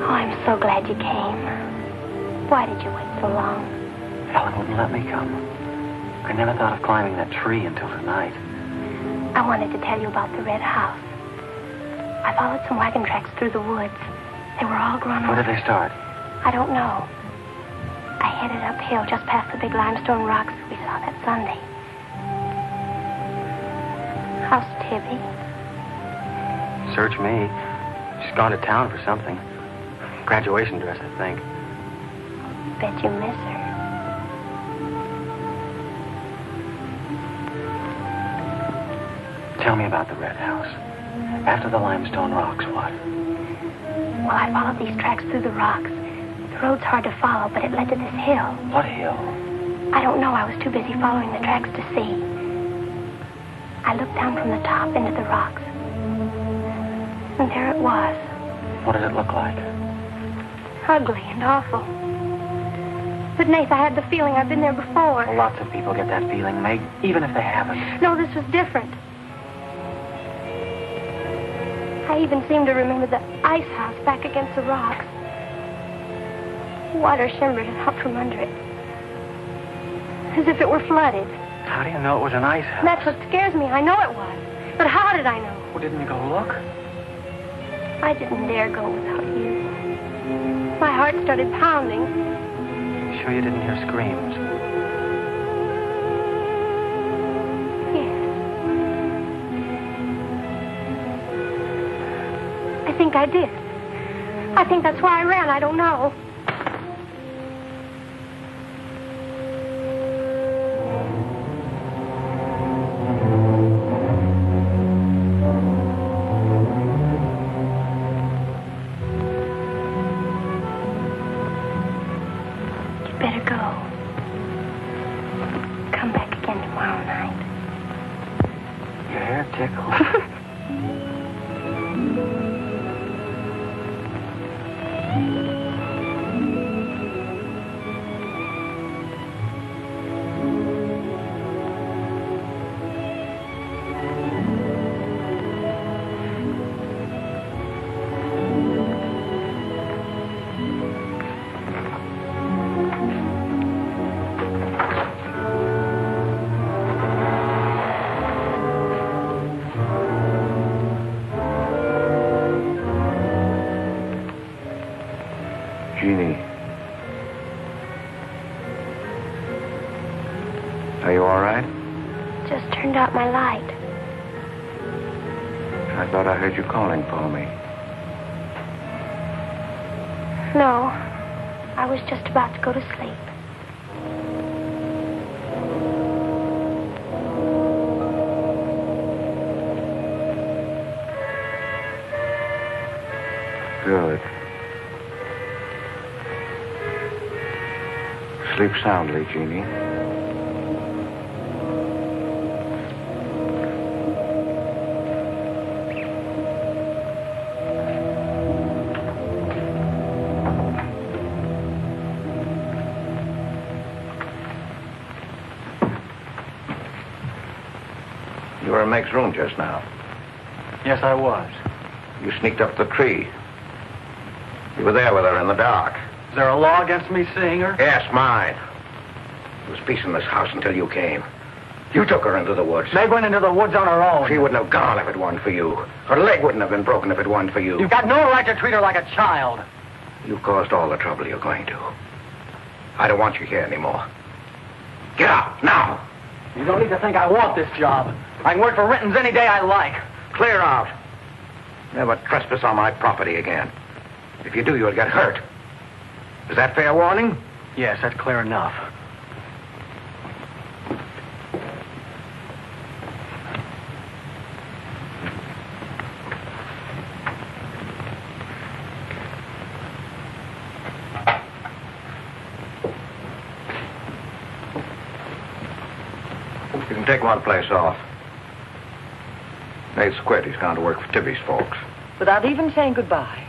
Oh, I'm so glad you came. Why did you wait so long? Ellen wouldn't let me come. I never thought of climbing that tree until tonight. I wanted to tell you about the red house. I followed some wagon tracks through the woods. They were all grown Where over. did they start? I don't know. I headed uphill just past the big limestone rocks we saw that Sunday. How's Tibby? Search me. She's gone to town for something. Graduation dress, I think. Bet you miss her. Tell me about the red house. After the limestone rocks, what? Well, I followed these tracks through the rocks. The road's hard to follow, but it led to this hill. What hill? I don't know. I was too busy following the tracks to see. I looked down from the top into the rocks. And there it was. What did it look like? Ugly and awful. But, Nath, I had the feeling I've been there before. Well, lots of people get that feeling, Meg, even if they haven't. No, this was different. I even seem to remember the ice house back against the rocks. Water shimmered out from under it. As if it were flooded. How do you know it was an ice house? That's what scares me. I know it was. But how did I know? Well, didn't you go look? I didn't dare go without you. My heart started pounding. Sure you didn't hear screams? Yes. I think I did. I think that's why I ran. I don't know. tickle. Jeannie. Are you all right? Just turned out my light. I thought I heard you calling for me. No, I was just about to go to sleep. Good. Sleep soundly, Jeannie. You were in Meg's room just now. Yes, I was. You sneaked up the tree. You were there with her in the dark. Is there a law against me seeing her? Yes, mine. There was peace in this house until you came. You took her into the woods. Meg went into the woods on her own. She wouldn't have gone if it weren't for you. Her leg wouldn't have been broken if it weren't for you. You've got no right to treat her like a child. You caused all the trouble you're going to. I don't want you here anymore. Get out, now. You don't need to think I want this job. I can work for Renton's any day I like. Clear out. Never trespass on my property again. If you do, you'll get hurt. Is that fair warning? Yes, that's clear enough. You can take one place off. Nate's quit. He's gone to work for Tibby's folks. Without even saying goodbye.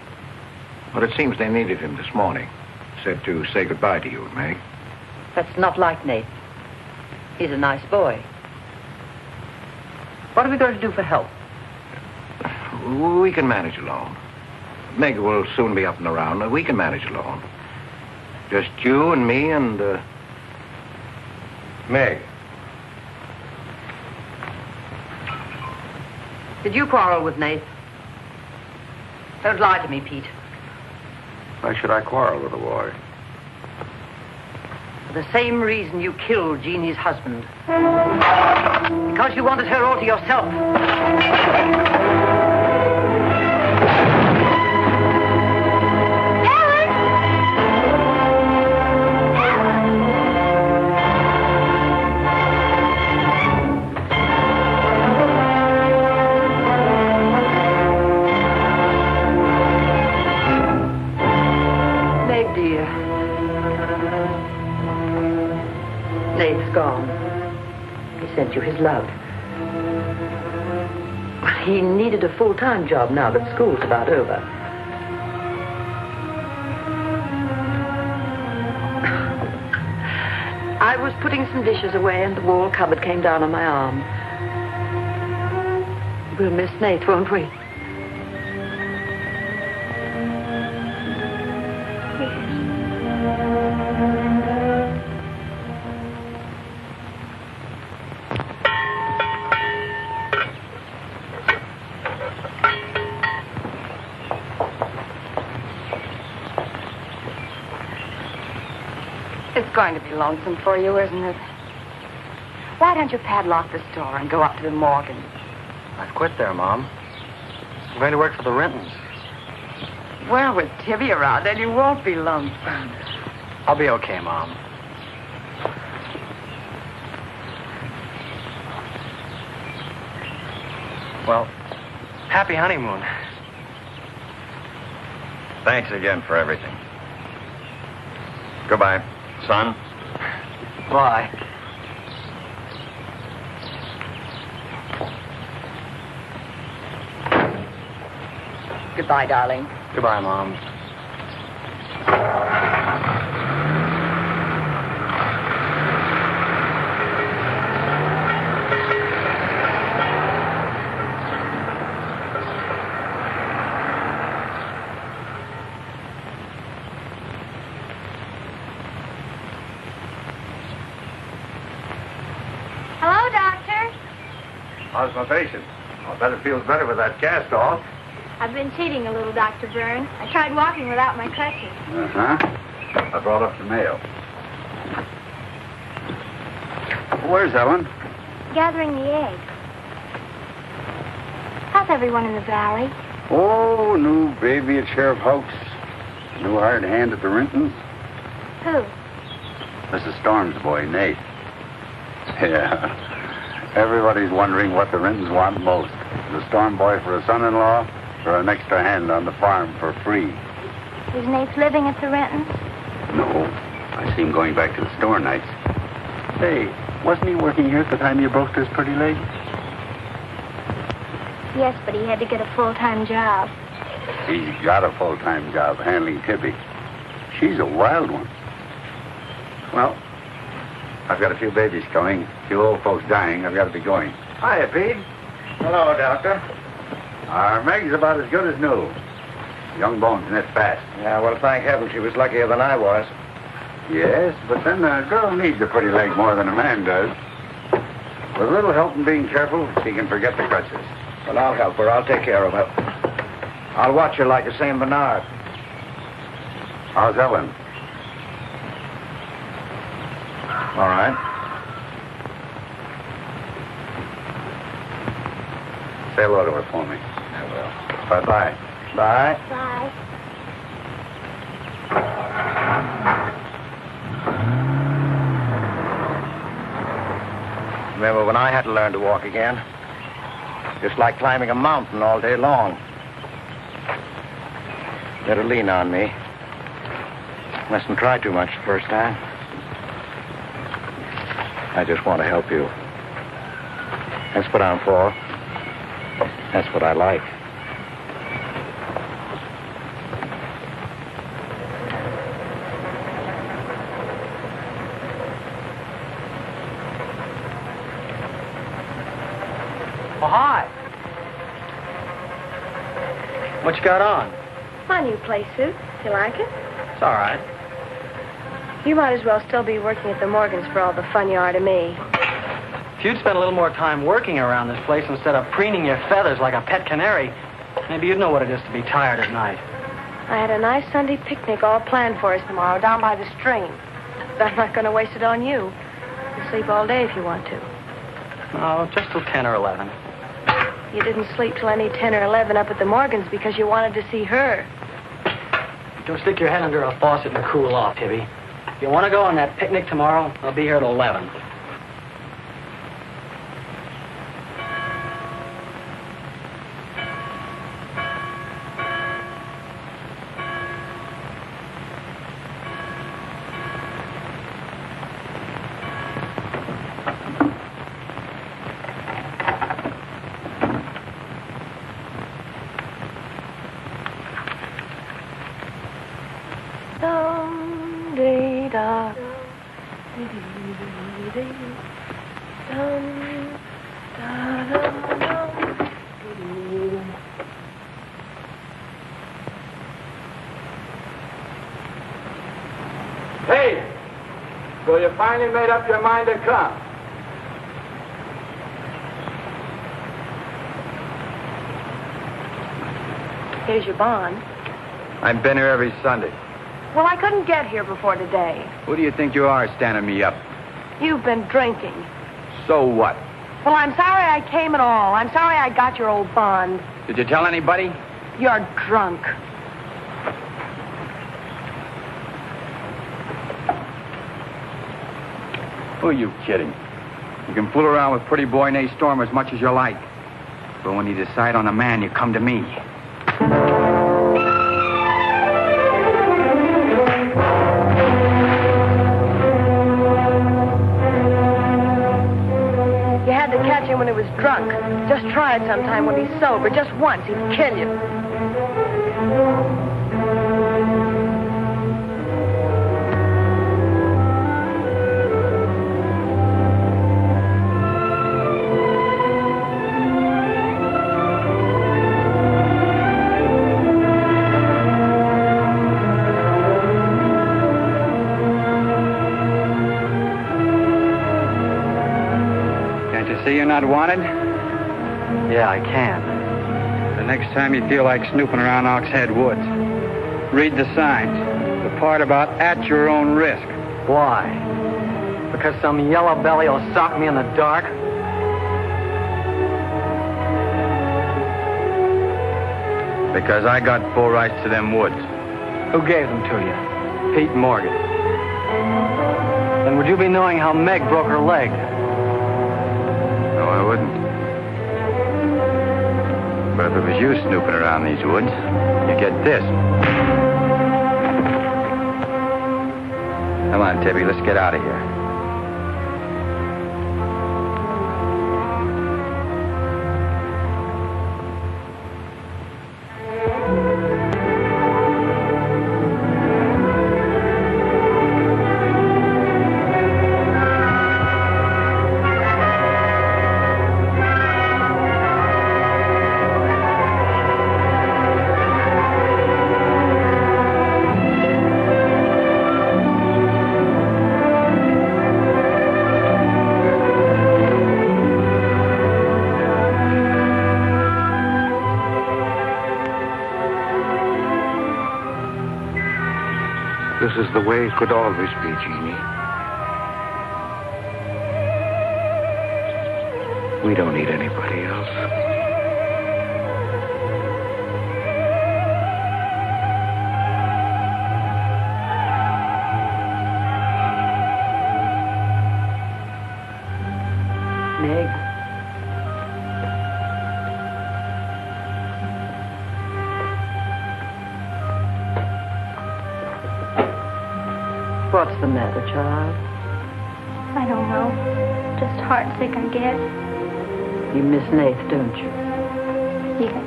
But it seems they needed him this morning. Said to say goodbye to you, Meg. That's not like Nate. He's a nice boy. What are we going to do for help? We can manage alone. Meg will soon be up and around. We can manage alone. Just you and me and, Meg. Did you quarrel with Nate? Don't lie to me, Pete. Why should I quarrel with a boy? For the same reason you killed Jeannie's husband. Because you wanted her all to yourself. Nate's gone. He sent you his love. He needed a full-time job now that school's about over. I was putting some dishes away and the wall cupboard came down on my arm. We'll miss Nate, won't we? It's going to be lonesome for you, isn't it? Why don't you padlock the store and go up to the Morgan? I've quit there, Mom. I'm going to work for the Rentons. Well, with Tibby around, then you won't be lonesome. I'll be okay, Mom. Well, happy honeymoon. Thanks again for everything. Goodbye, son. Bye. Goodbye, darling. Goodbye, Mom. Hello, Doctor. How's my patient? I'll bet it feels better with that cast off. I've been cheating a little, Dr. Byrne. I tried walking without my crutches. Uh-huh. I brought up the mail. Where's Ellen? Gathering the eggs. How's everyone in the valley? Oh, new baby at Sheriff House. New hired hand at the Rintons. Who? Mrs. Storm's boy, Nate. Yeah. Everybody's wondering what the Rintons want most. The Storm boy for a son-in-law or an extra hand on the farm for free. Is Nate living at the Rentons? No. I see him going back to the store nights. Hey, wasn't he working here at the time you broke this pretty leg? Yes, but he had to get a full-time job. He's got a full-time job handling Tibby. She's a wild one. Well, I've got a few babies coming, a few old folks dying. I've got to be going. Hiya, Pete. Hello, Doctor. Our Meg's about as good as new. Young bones knit fast. Yeah, well, thank heaven she was luckier than I was. Yes, but then a girl needs a pretty leg more than a man does. With a little help and being careful, she can forget the crutches. Well, I'll help her. I'll take care of her. I'll watch her like a St. Bernard. How's Ellen? All right. Say hello to her for me. I will. Bye-bye. Bye. Bye. Remember when I had to learn to walk again? Just like climbing a mountain all day long. Better lean on me. Mustn't try too much the first time. I just want to help you. That's what I'm for. That's what I like. Oh, hi. What you got on? My new play suit. You like it? It's all right. You might as well still be working at the Morgans for all the fun you are to me. If you'd spent a little more time working around this place instead of preening your feathers like a pet canary, maybe you'd know what it is to be tired at night. I had a nice Sunday picnic all planned for us tomorrow down by the stream. But I'm not going to waste it on you. You sleep all day if you want to. Oh, just till 10 or 11. You didn't sleep till any 10 or 11 up at the Morgans because you wanted to see her. Don't stick your head under a faucet and cool off, Tibby. If you want to go on that picnic tomorrow, I'll be here at 11. Hey! So you finally made up your mind to come? Here's your bond. I've been here every Sunday. Well, I couldn't get here before today. Who do you think you are standing me up? You've been drinking. So what? Well, I'm sorry I came at all. I'm sorry I got your old bond. Did you tell anybody? You're drunk. Who are you kidding? You can fool around with pretty boy Nate Storm as much as you like. But when you decide on a man, you come to me. You had to catch him when he was drunk. Just try it sometime when he's sober. Just once, he'd kill you. See you're not wanted? Yeah, I can. The next time you feel like snooping around Ox Head Woods, read the signs. The part about at your own risk. Why? Because some yellow belly will sock me in the dark? Because I got full rights to them woods. Who gave them to you? Pete Morgan. Then would you be knowing how Meg broke her leg? No, I wouldn't. But if it was you snooping around these woods, you get this. Come on, Tibby, let's get out of here. This is the way it could always be, Jeannie. We don't need anybody else. Meg. What's the matter, child? I don't know. Just heartsick, I guess. You miss Nath, don't you? Yes.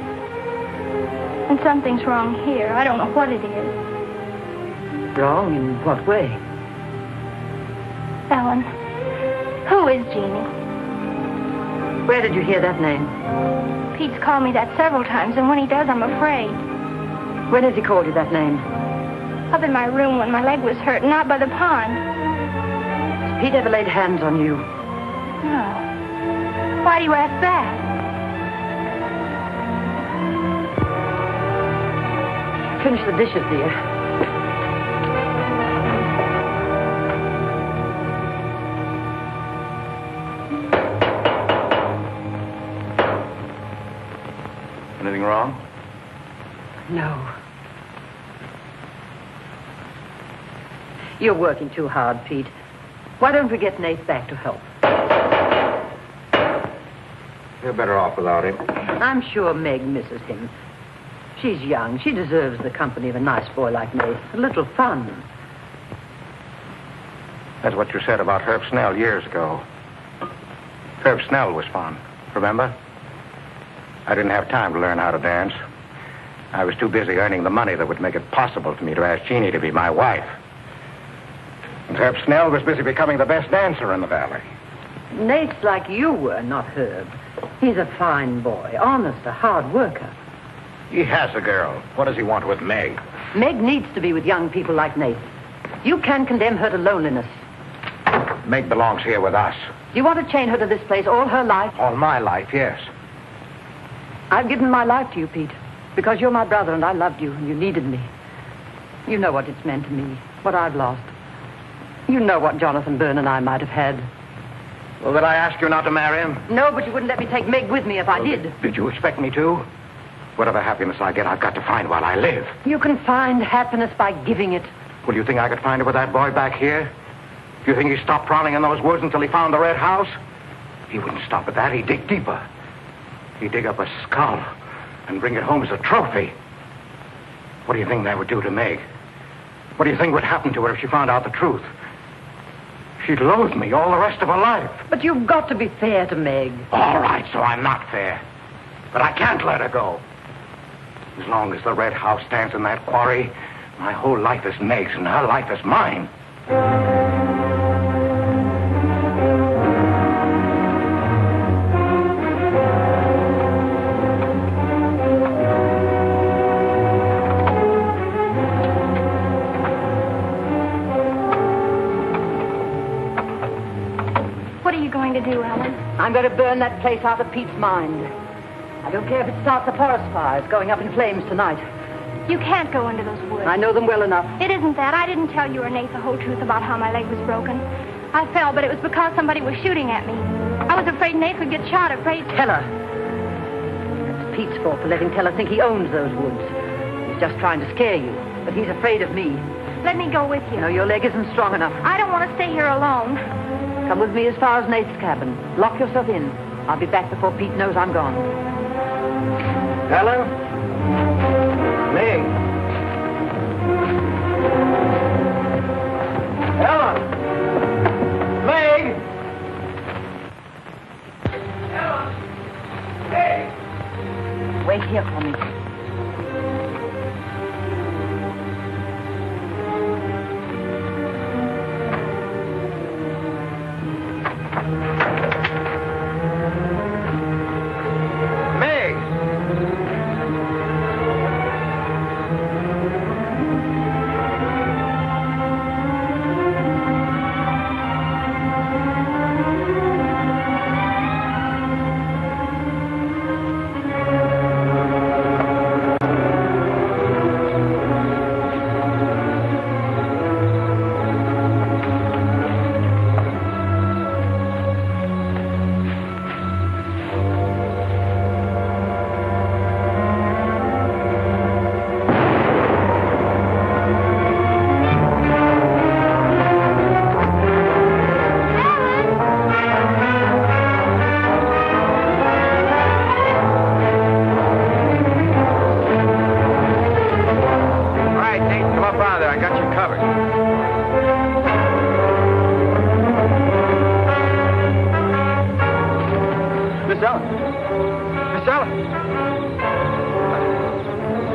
And something's wrong here. I don't know what it is. Wrong in what way? Ellen, who is Jeannie? Where did you hear that name? Pete's called me that several times, and when he does, I'm afraid. When has he called you that name? Up in my room when my leg was hurt, and out by the pond. Has Pete ever laid hands on you? No. Why do you ask that? Finish the dishes, dear. Anything wrong? No. You're working too hard, Pete. Why don't we get Nate back to help? You're better off without him. I'm sure Meg misses him. She's young. She deserves the company of a nice boy like Nate. A little fun. That's what you said about Herb Snell years ago. Herb Snell was fun, remember? I didn't have time to learn how to dance. I was too busy earning the money that would make it possible for me to ask Jeannie to be my wife. And Herb Snell was busy becoming the best dancer in the valley. Nate's like you were, not Herb. He's a fine boy, honest, a hard worker. He has a girl. What does he want with Meg? Meg needs to be with young people like Nate. You can condemn her to loneliness. Meg belongs here with us. Do you want to chain her to this place all her life? All my life, yes. I've given my life to you, Pete, because you're my brother and I loved you and you needed me. You know what it's meant to me, what I've lost. You know what Jonathan Byrne and I might have had. Well, did I ask you not to marry him? No, but you wouldn't let me take Meg with me if I did. Did you expect me to? Whatever happiness I get, I've got to find while I live. You can find happiness by giving it. Well, you think I could find it with that boy back here? Do you think he stopped prowling in those woods until he found the red house? He wouldn't stop at that. He'd dig deeper. He'd dig up a skull and bring it home as a trophy. What do you think that would do to Meg? What do you think would happen to her if she found out the truth? She'd loathe me all the rest of her life. But you've got to be fair to Meg. All right, so I'm not fair. But I can't let her go. As long as the red house stands in that quarry, my whole life is Meg's and her life is mine. What are you going to do, Ellen? I'm going to burn that place out of Pete's mind. I don't care if it starts a forest fire. It's going up in flames tonight. You can't go into those woods. I know them well enough. It isn't that. I didn't tell you or Nate the whole truth about how my leg was broken. I fell, but it was because somebody was shooting at me. I was afraid Nate would get shot, afraid... Tell her. That's Pete's fault for letting Teller think he owns those woods. He's just trying to scare you, but he's afraid of me. Let me go with you. No, your leg isn't strong enough. I don't want to stay here alone. Come with me as far as Nate's cabin. Lock yourself in. I'll be back before Pete knows I'm gone. Ellen? Meg? Ellen? Meg? Ellen? Meg? Wait here for me.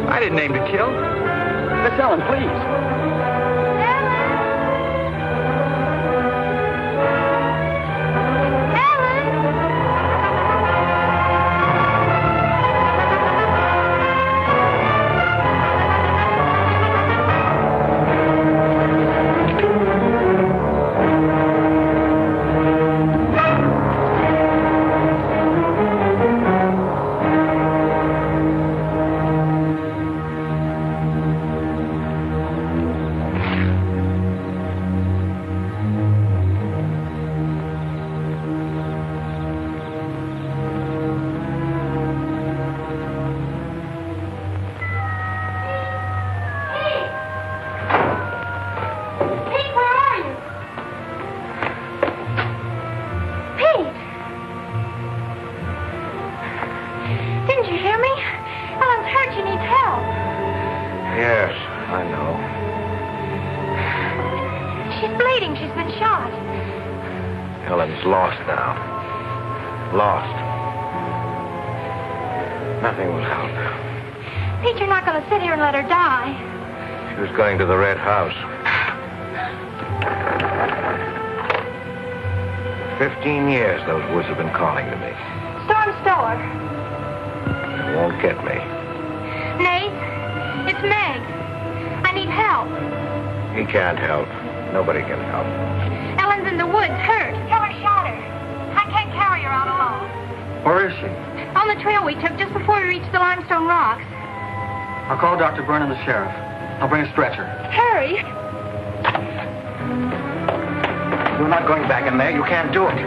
I didn't aim to kill. Miss Ellen, please. Lost now. Lost. Nothing will help. Pete, you're not going to sit here and let her die. She was going to the red house. 15 years those woods have been calling to me. Storm Store. It won't get me. Nate, it's Meg. I need help. He can't help. Nobody can help. Ellen's in the woods, hurt. Teller shot her. I can't carry her out alone. Where is she? On the trail we took just before we reached the limestone rocks. I'll call Dr. Byrne and the sheriff. I'll bring a stretcher. Hurry. You're not going back in there. You can't do it.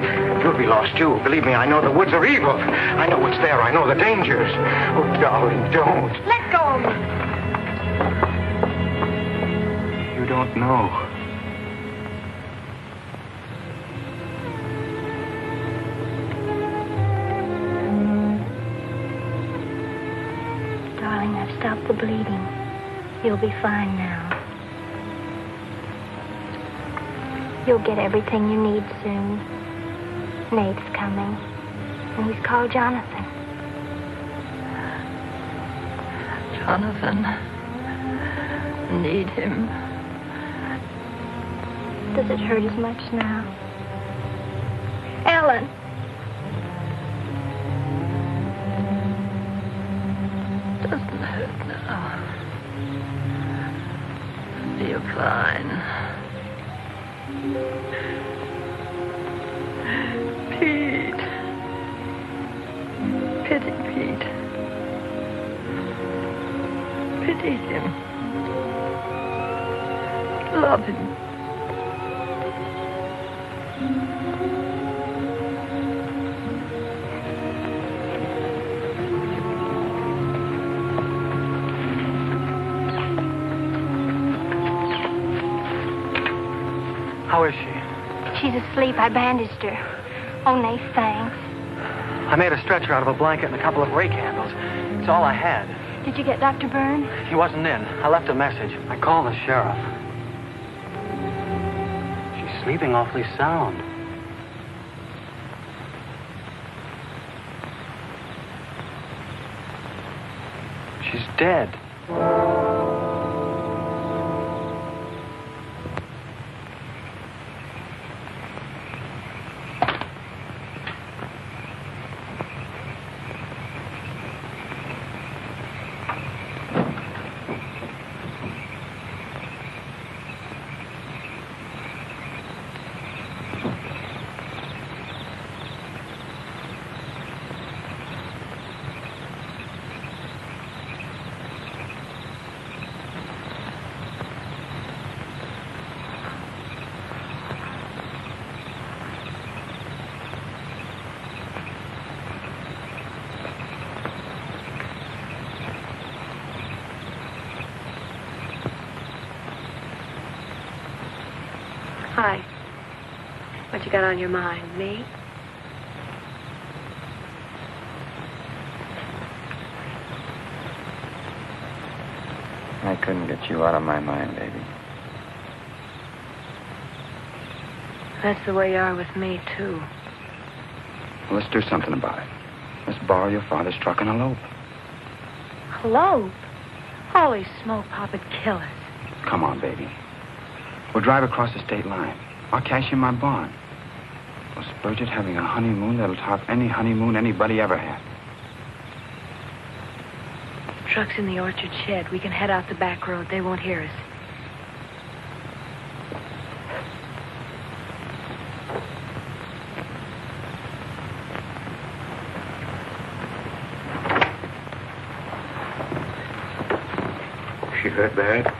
You'll be lost, too. Believe me, I know the woods are evil. I know what's there. I know the dangers. Oh, darling, don't. Let go of me. You don't know. Darling, I've stopped the bleeding. You'll be fine now. You'll get everything you need soon. Nate's coming. And he's called Jonathan. Jonathan. Need him. Does it hurt as much now? Ellen. Doesn't hurt now. Feel fine. Pete. Pity Pete. Pity him. Love him. How is she? She's asleep. I bandaged her. Oh, Nate, thanks. I made a stretcher out of a blanket and a couple of rake handles. It's all I had. Did you get Dr. Byrne? He wasn't in. I left a message. I called the sheriff. She's sleeping awfully sound. She's dead. Hi. What you got on your mind? Me? I couldn't get you out of my mind, baby. That's the way you are with me, too. Well, let's do something about it. Let's borrow your father's truck and elope. Hello? Holy smoke, Papa'd kill us. Come on, baby. We'll drive across the state line. I'll cash in my bond. We'll splurge it having a honeymoon that'll top any honeymoon anybody ever had. Truck's in the orchard shed. We can head out the back road. They won't hear us. She hurt bad?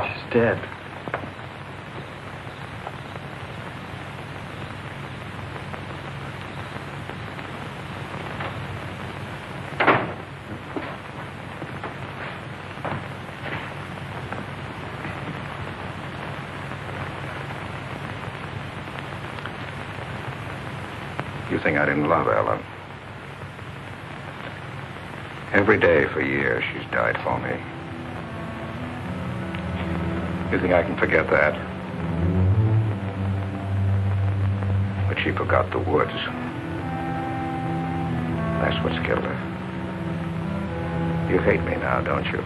She's dead. You think I didn't love Ellen? Every day for years she's died for me. You think I can forget that? But she forgot the woods. That's what's killed her. You hate me now, don't you?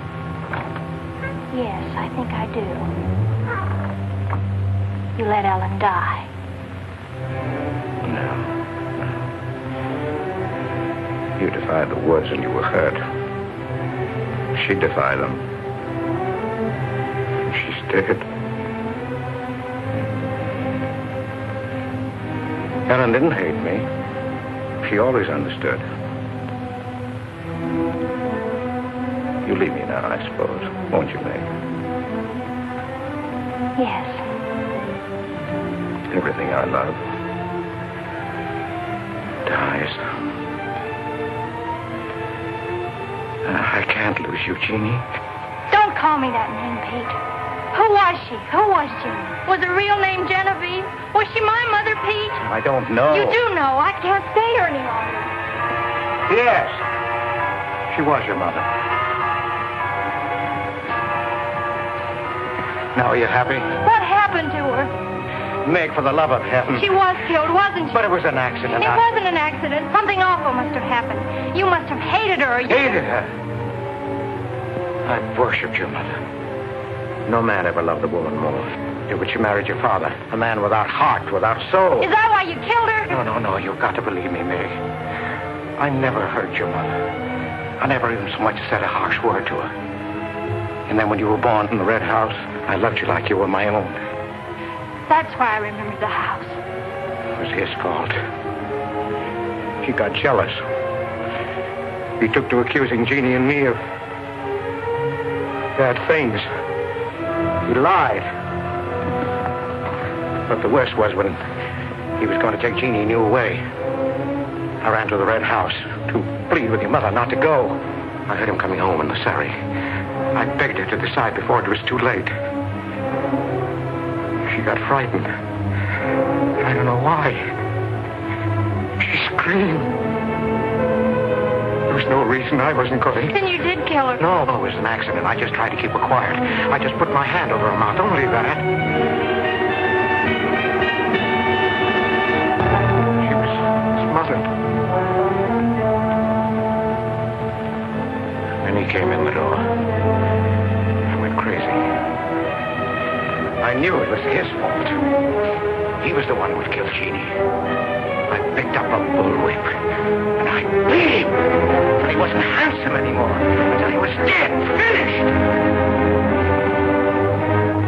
Yes, I think I do. You let Ellen die. No. You defied the woods and you were hurt. She defied them. She's dead. Ellen didn't hate me. She always understood. You leave me now, I suppose, won't you, Meg? Yes. Everything I love dies. I can't lose you, Jeannie. Don't call me that name, Pete. Who was she? Who was Jeannie? Was her real name Genevieve? Was she my mother, Pete? I don't know. You do know. I can't stay here any longer. Yes. She was your mother. Now, are you happy? What happened to her? Meg, for the love of heaven. She was killed, wasn't she? But it was an accident. It wasn't an accident. Something awful must have happened. You must have hated her. Hated her? I worshipped your mother. No man ever loved a woman more. But you married your father, a man without heart, without soul. Is that why you killed her? No, you've got to believe me, Meg. I never hurt your mother. I never even so much as said a harsh word to her. And then when you were born in the red house, I loved you like you were my own. That's why I remembered the house. It was his fault. He got jealous. He took to accusing Jeannie and me of bad things. He lied. But the worst was when he was going to take Jeannie and you away. I ran to the red house to plead with your mother not to go. I heard him coming home in the surrey. I begged her to decide before it was too late. She got frightened. I don't know why. She screamed. There was no reason I wasn't going. Then you did kill her. No, it was an accident. I just tried to keep her quiet. I just put my hand over her mouth. Only that. She was smothered. Then he came in the door. I went crazy. I knew it was his fault. He was the one who would kill Jeannie. I picked up a bullwhip, and I beat him until he wasn't handsome anymore, until he was dead, finished.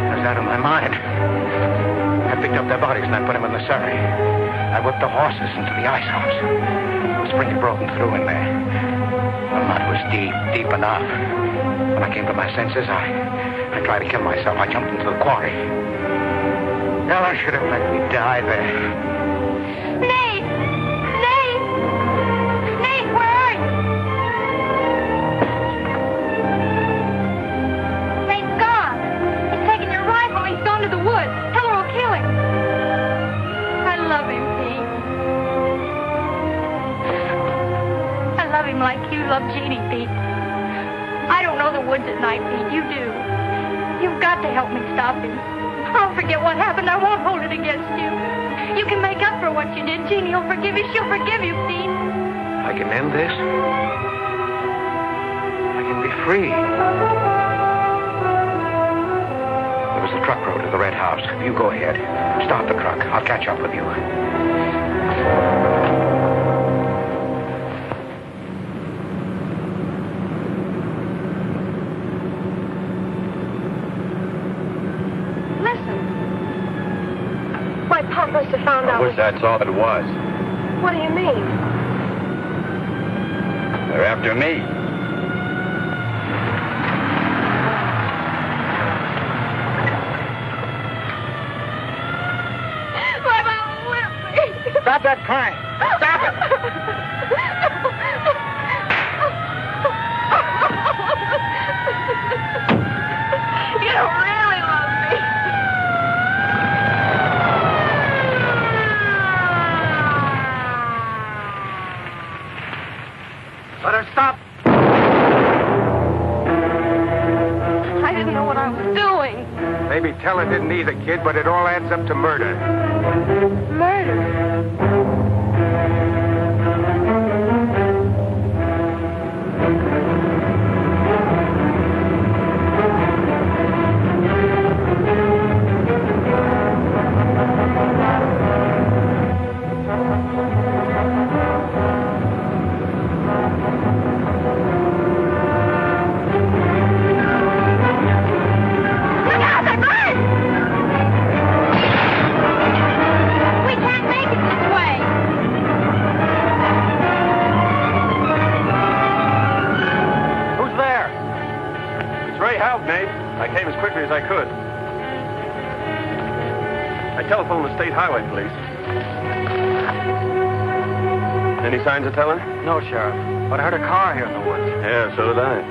I was out of my mind. I picked up their bodies and I put them in the surrey. I whipped the horses into the ice house. The spring had broken through in there. The mud was deep, deep enough. When I came to my senses, I tried to kill myself. I jumped into the quarry. Ella should have let me die there. Nate! Nate! Nate, where are you? Nate's gone. He's taken your rifle. He's gone to the woods. Tell her we'll kill him. I love him, Pete. I love him like you love Jeannie, Pete. I don't know the woods at night, Pete. You do. You've got to help me stop him. I'll forget what happened. I won't hold it against you. You can make up for what you did. Jeannie will forgive you. She'll forgive you, Pete. I can end this. I can be free. There was a truck road to the red house. You go ahead. Start the truck. I'll catch up with you. Must have found out. I wish that's all it was. What do you mean? They're after me. My mama whipped me. Stop that crying. Stop it. You don't really love me. Let her stop. I didn't know what I was doing. Maybe tell her didn't either, kid, but it all adds up to murder. Murder. I could. I telephoned the state highway police. Any signs of telling? No, Sheriff. But I heard a car here in the woods. Yeah, so did I.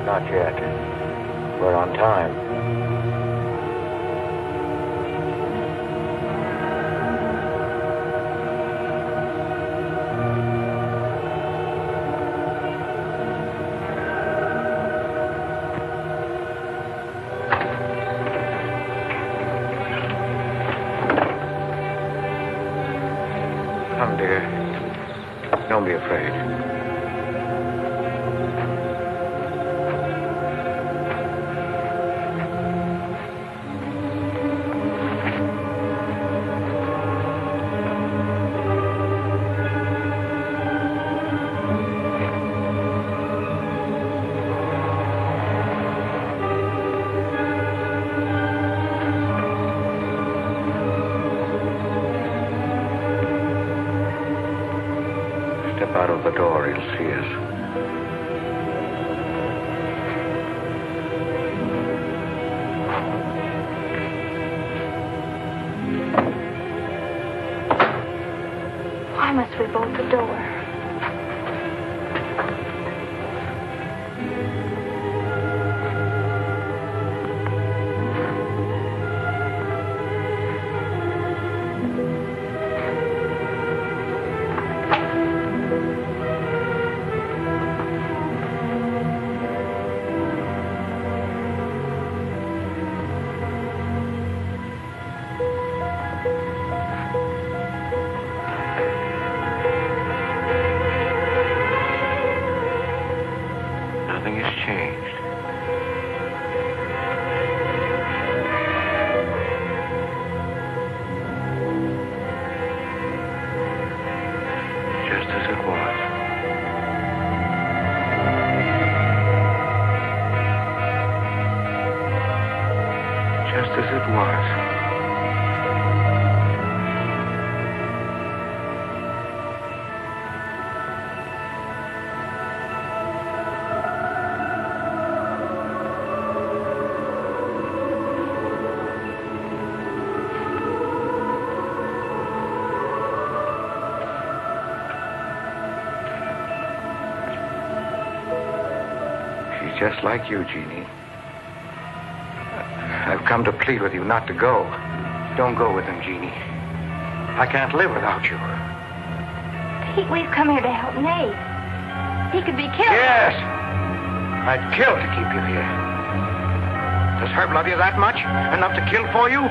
Not yet. We're on time. Come, dear. Don't be afraid. Step out of the door, he'll see us. Why must we bolt the door? Nothing has changed. Just as it was. Just as it was. She's just like you, Jeannie. I've come to plead with you not to go. Don't go with him, Jeannie. I can't live without you. Pete, we've come here to help Nate. He could be killed. Yes! I'd kill to keep you here. Does Herb love you that much? Enough to kill for you?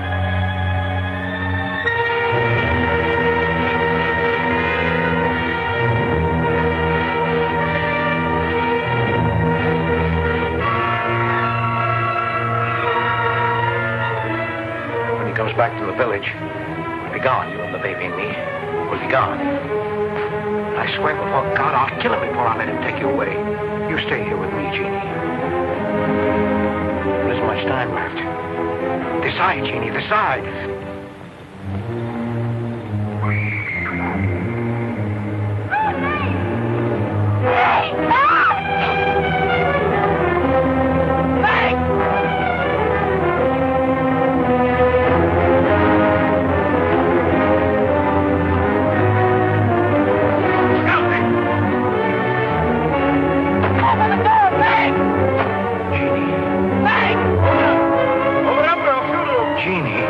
When he comes back from the village, we'll be gone. You and the baby and me. We'll be gone. I swear before God, I'll kill him before I let him take you away. You stay here with me, Jeannie. There isn't much time left. Decide, Jeannie, decide. Jeannie.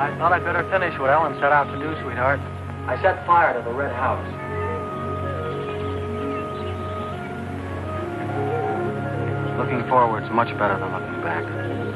I thought I'd better finish what Ellen set out to do, sweetheart. I set fire to the red house. Looking forward's much better than looking back.